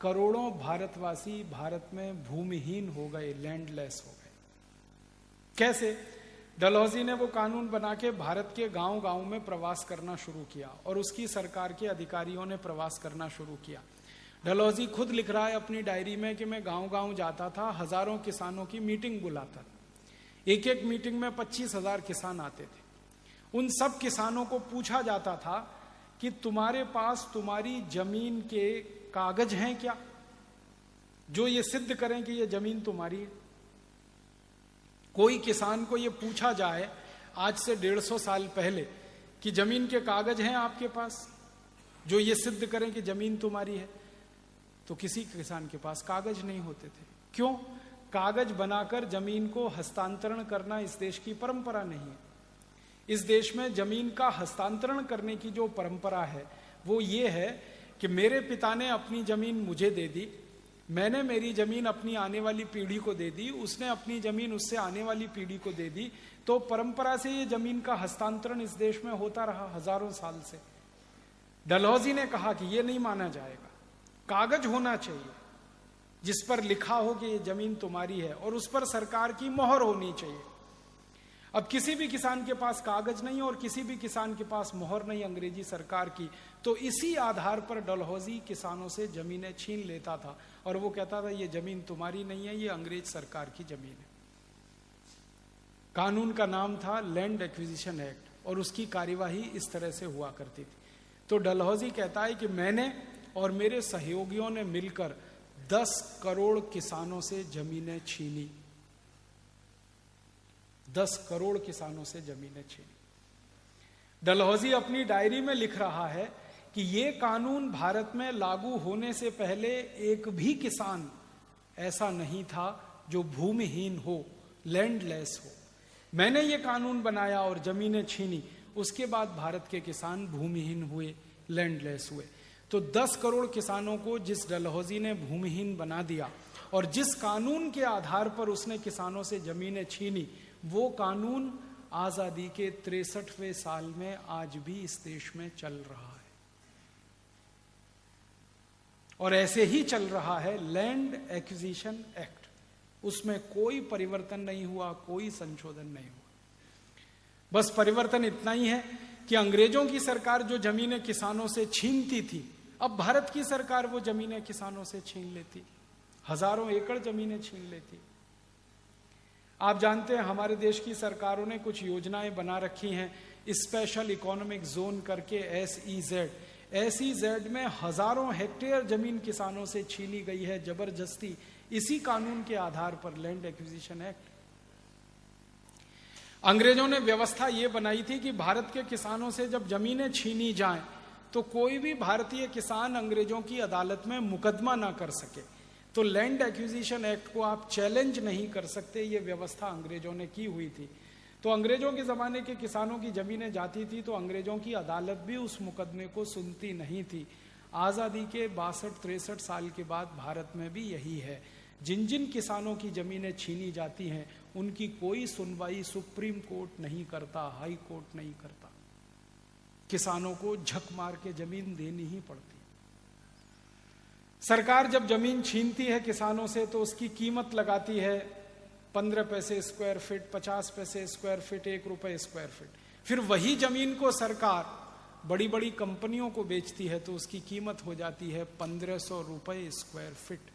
करोड़ों भारतवासी भारत में भूमिहीन हो गए, लैंडलेस हो गए। कैसे? डलहौजी ने वो कानून बना के भारत के गांव गांव में प्रवास करना शुरू किया और उसकी सरकार के अधिकारियों ने प्रवास करना शुरू किया। डलहौजी खुद लिख रहा है अपनी डायरी में कि मैं गांव गांव जाता था, हजारों किसानों की मीटिंग बुलाता। एक एक मीटिंग में 25,000 किसान आते थे। उन सब किसानों को पूछा जाता था कि तुम्हारे पास तुम्हारी जमीन के कागज हैं क्या, जो ये सिद्ध करें कि ये जमीन तुम्हारी है। कोई किसान को ये पूछा जाए आज से 150 साल पहले कि जमीन के कागज हैं आपके पास जो ये सिद्ध करें कि जमीन तुम्हारी है, तो किसी किसान के पास कागज नहीं होते थे। क्यों? कागज बनाकर जमीन को हस्तांतरण करना इस देश की परंपरा नहीं है। इस देश में जमीन का हस्तांतरण करने की जो परंपरा है वो ये है कि मेरे पिता ने अपनी जमीन मुझे दे दी, मैंने मेरी जमीन अपनी आने वाली पीढ़ी को दे दी, उसने अपनी जमीन उससे आने वाली पीढ़ी को दे दी। तो परंपरा से ये जमीन का हस्तांतरण इस देश में होता रहा हजारों साल से। डलहौजी ने कहा कि ये नहीं माना जाएगा, कागज होना चाहिए जिस पर लिखा हो कि ये जमीन तुम्हारी है और उस पर सरकार की मोहर होनी चाहिए। अब किसी भी किसान के पास कागज नहीं और किसी भी किसान के पास मोहर नहीं अंग्रेजी सरकार की, तो इसी आधार पर डलहौजी किसानों से जमीनें छीन लेता था और वो कहता था ये जमीन तुम्हारी नहीं है, ये अंग्रेज सरकार की जमीन है। कानून का नाम था लैंड एक्विजिशन एक्ट और उसकी कार्यवाही इस तरह से हुआ करती थी। तो डलहौजी कहता है कि मैंने और मेरे सहयोगियों ने मिलकर 10 करोड़ किसानों से जमीनें छीनी। 10 करोड़ किसानों से जमीनें छीनी। डलहौजी अपनी डायरी में लिख रहा है कि ये कानून भारत में लागू होने से पहले एक भी किसान ऐसा नहीं था जो भूमिहीन हो, लैंडलेस हो। मैंने ये कानून बनाया और जमीनें छीनी, उसके बाद भारत के किसान भूमिहीन हुए, लैंडलेस हुए। तो 10 करोड़ किसानों को जिस डलहौजी ने भूमिहीन बना दिया और जिस कानून के आधार पर उसने किसानों से जमीनें छीनी, वो कानून आजादी के 63वें साल में आज भी इस देश में चल रहा है। और ऐसे ही चल रहा है लैंड एक्विजिशन एक्ट। उसमें कोई परिवर्तन नहीं हुआ, कोई संशोधन नहीं हुआ। बस परिवर्तन इतना ही है कि अंग्रेजों की सरकार जो जमीनें किसानों से छीनती थी, अब भारत की सरकार वो जमीनें किसानों से छीन लेती, हजारों एकड़ जमीनें छीन लेती। आप जानते हैं हमारे देश की सरकारों ने कुछ योजनाएं बना रखी हैं, स्पेशल इकोनॉमिक जोन करके SEZ। SEZ में हजारों हेक्टेयर जमीन किसानों से छीनी गई है जबरदस्ती, इसी कानून के आधार पर, लैंड एक्विजिशन एक्ट। अंग्रेजों ने व्यवस्था ये बनाई थी कि भारत के किसानों से जब जमीनें छीनी जाएं तो कोई भी भारतीय किसान अंग्रेजों की अदालत में मुकदमा ना कर सके। तो लैंड एक्विजिशन एक्ट को आप चैलेंज नहीं कर सकते, ये व्यवस्था अंग्रेजों ने की हुई थी। तो अंग्रेजों के जमाने के किसानों की जमीनें जाती थी तो अंग्रेजों की अदालत भी उस मुकदमे को सुनती नहीं थी। आजादी के 62-63 साल के बाद भारत में भी यही है। जिन जिन किसानों की जमीनें छीनी जाती हैं उनकी कोई सुनवाई सुप्रीम कोर्ट नहीं करता, हाई कोर्ट नहीं करता। किसानों को झक मार के जमीन देनी ही पड़ती। सरकार जब जमीन छीनती है किसानों से तो उसकी कीमत लगाती है 15 पैसे स्क्वायर फीट, 50 पैसे स्क्वायर फीट, 1 रुपए स्क्वायर फीट। फिर वही जमीन को सरकार बड़ी बड़ी कंपनियों को बेचती है तो उसकी कीमत हो जाती है 1500 रुपए स्क्वायर फीट।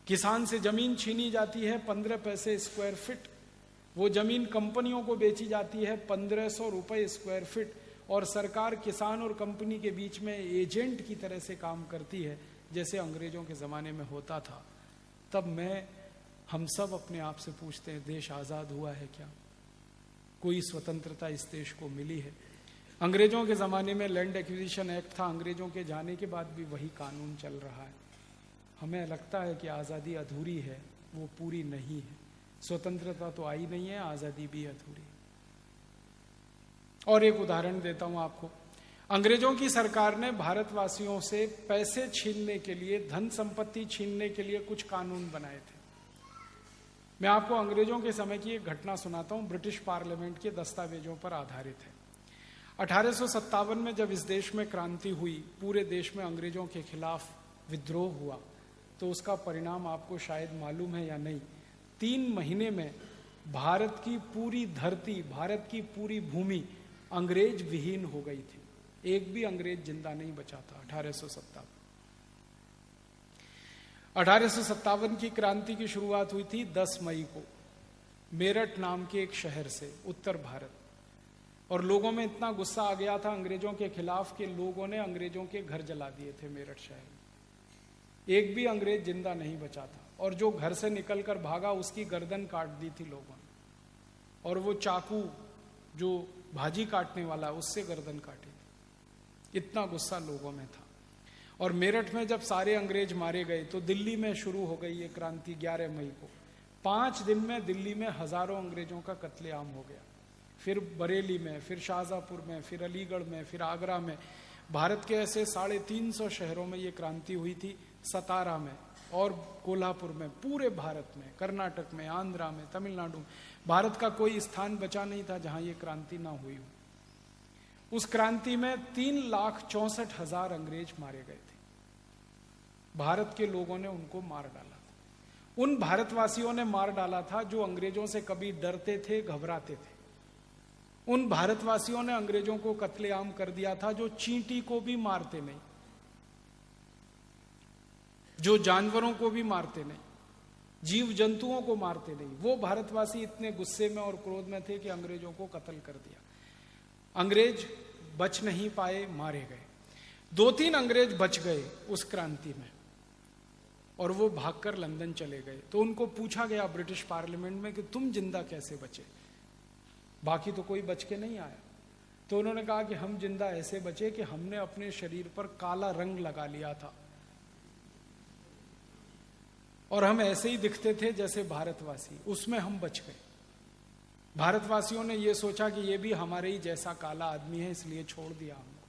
किसान से जमीन छीनी जाती है 15 पैसे स्क्वायर फीट, वो जमीन कंपनियों को बेची जाती है 1500 रुपए स्क्वायर फीट, और सरकार किसान और कंपनी के बीच में एजेंट की तरह से काम करती है जैसे अंग्रेजों के जमाने में होता था। तब हम सब अपने आप से पूछते हैं, देश आजाद हुआ है क्या? कोई स्वतंत्रता इस देश को मिली है। अंग्रेजों के ज़माने में लैंड एक्विजिशन एक्ट था, अंग्रेजों के जाने के बाद भी वही कानून चल रहा है। हमें लगता है कि आज़ादी अधूरी है, वो पूरी नहीं है। स्वतंत्रता तो आई नहीं है, आज़ादी भी अधूरी है। और एक उदाहरण देता हूं आपको। अंग्रेजों की सरकार ने भारतवासियों से पैसे छीनने के लिए, धन संपत्ति छीनने के लिए कुछ कानून बनाए थे। मैं आपको अंग्रेजों के समय की एक घटना सुनाता हूं, ब्रिटिश पार्लियामेंट के दस्तावेजों पर आधारित है। 1857 में जब इस देश में क्रांति हुई, पूरे देश में अंग्रेजों के खिलाफ विद्रोह हुआ, तो उसका परिणाम आपको शायद मालूम है या नहीं। 3 महीने में भारत की पूरी धरती, भारत की पूरी भूमि अंग्रेज विहीन हो गई थी। एक भी अंग्रेज जिंदा नहीं बचा था। 1857 की क्रांति की शुरुआत हुई थी 10 मई को मेरठ नाम के एक शहर से, उत्तर भारत। और लोगों में इतना गुस्सा आ गया था अंग्रेजों के खिलाफ कि लोगों ने अंग्रेजों के घर जला दिए थे मेरठ शहर में। एक भी अंग्रेज जिंदा नहीं बचा था। और जो घर से निकलकर भागा उसकी गर्दन काट दी थी लोगों ने, और वो चाकू जो भाजी काटने वाला उससे गर्दन काटी थी। इतना गुस्सा लोगों में था। और मेरठ में जब सारे अंग्रेज मारे गए तो दिल्ली में शुरू हो गई ये क्रांति 11 मई को। 5 दिन में दिल्ली में हजारों अंग्रेजों का कत्लेआम हो गया। फिर बरेली में, फिर शाहजहांपुर में, फिर अलीगढ़ में, फिर आगरा में। भारत के ऐसे 350 शहरों में ये क्रांति हुई थी, सतारा में और कोल्हापुर में, पूरे भारत में, कर्नाटक में, आंध्रा में, तमिलनाडु में। भारत का कोई स्थान बचा नहीं था जहां ये क्रांति ना हुई हो। उस क्रांति में 3,64,000 अंग्रेज मारे गए थे। भारत के लोगों ने उनको मार डाला था। उन भारतवासियों ने मार डाला था जो अंग्रेजों से कभी डरते थे, घबराते थे। उन भारतवासियों ने अंग्रेजों को कत्लेआम कर दिया था जो चींटी को भी मारते नहीं, जो जानवरों को भी मारते नहीं, जीव जंतुओं को मारते नहीं। वो भारतवासी इतने गुस्से में और क्रोध में थे कि अंग्रेजों को कत्ल कर दिया। अंग्रेज बच नहीं पाए, मारे गए। 2-3 अंग्रेज बच गए उस क्रांति में और वो भागकर लंदन चले गए। तो उनको पूछा गया ब्रिटिश पार्लियामेंट में कि तुम जिंदा कैसे बचे, बाकी तो कोई बच के नहीं आया। तो उन्होंने कहा कि हम जिंदा ऐसे बचे कि हमने अपने शरीर पर काला रंग लगा लिया था और हम ऐसे ही दिखते थे जैसे भारतवासी, उसमें हम बच गए। भारतवासियों ने यह सोचा कि ये भी हमारे ही जैसा काला आदमी है, इसलिए छोड़ दिया हमको।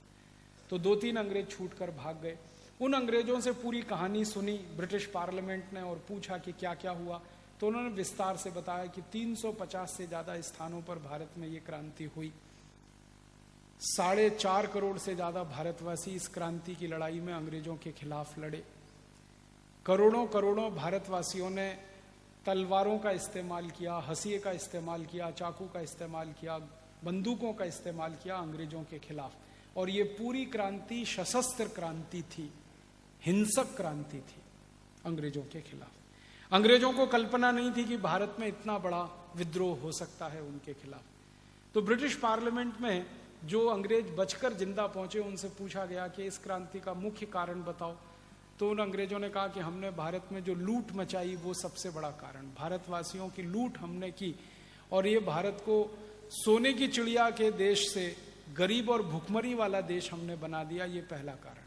तो 2-3 अंग्रेज छूटकर भाग गए। उन अंग्रेजों से पूरी कहानी सुनी ब्रिटिश पार्लियामेंट ने और पूछा कि क्या क्या हुआ। तो उन्होंने विस्तार से बताया कि 350 से ज्यादा स्थानों पर भारत में ये क्रांति हुई। 4.5 करोड़ से ज्यादा भारतवासी इस क्रांति की लड़ाई में अंग्रेजों के खिलाफ लड़े। करोड़ों करोड़ों भारतवासियों ने तलवारों का इस्तेमाल किया, हंसिए का इस्तेमाल किया, चाकू का इस्तेमाल किया, बंदूकों का इस्तेमाल किया अंग्रेजों के खिलाफ। और ये पूरी क्रांति सशस्त्र क्रांति थी, हिंसक क्रांति थी अंग्रेजों के खिलाफ। अंग्रेजों को कल्पना नहीं थी कि भारत में इतना बड़ा विद्रोह हो सकता है उनके खिलाफ। तो ब्रिटिश पार्लियामेंट में जो अंग्रेज बचकर जिंदा पहुंचे उनसे पूछा गया कि इस क्रांति का मुख्य कारण बताओ। तो उन अंग्रेजों ने कहा कि हमने भारत में जो लूट मचाई वो सबसे बड़ा कारण, भारतवासियों की लूट हमने की और ये भारत को सोने की चिड़िया के देश से गरीब और भुखमरी वाला देश हमने बना दिया, ये पहला कारण।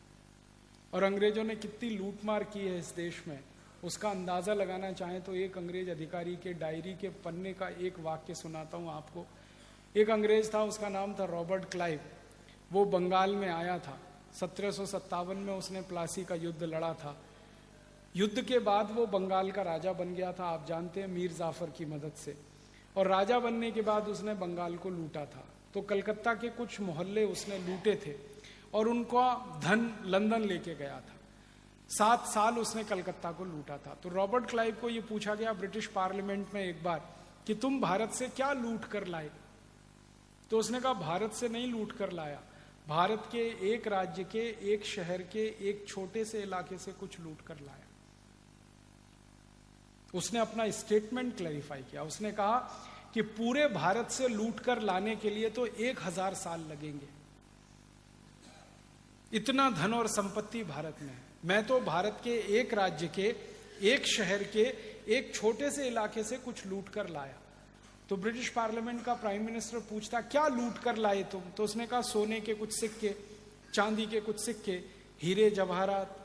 और अंग्रेजों ने कितनी लूटमार की है इस देश में, उसका अंदाजा लगाना चाहें तो एक अंग्रेज अधिकारी के डायरी के पन्ने का एक वाक्य सुनाता हूं आपको। एक अंग्रेज था, उसका नाम था रॉबर्ट क्लाइव। वो बंगाल में आया था 1757 में, उसने प्लासी का युद्ध लड़ा था। युद्ध के बाद वो बंगाल का राजा बन गया था, आप जानते हैं, मीर जाफर की मदद से। और राजा बनने के बाद उसने बंगाल को लूटा था। तो कलकत्ता के कुछ मोहल्ले उसने लूटे थे और उनका धन लंदन लेके गया था। 7 साल उसने कलकत्ता को लूटा था। तो रॉबर्ट क्लाइव को ये पूछा गया ब्रिटिश पार्लियामेंट में एक बार कि तुम भारत से क्या लूट कर लाए। तो उसने कहा भारत से नहीं लूट कर लाया, भारत के एक राज्य के, एक शहर के, एक छोटे से इलाके से कुछ लूट कर लाया। उसने अपना स्टेटमेंट क्लैरिफाई किया। उसने कहा कि पूरे भारत से लूट कर लाने के लिए तो 1000 साल लगेंगे, इतना धन और संपत्ति भारत में है। मैं तो भारत के एक राज्य के, एक शहर के, एक छोटे से इलाके से कुछ लूट कर लाया। तो ब्रिटिश पार्लियामेंट का प्राइम मिनिस्टर पूछता क्या लूट कर लाए तुम, तो उसने कहा सोने के कुछ सिक्के, चांदी के कुछ सिक्के, हीरे जवाहरात,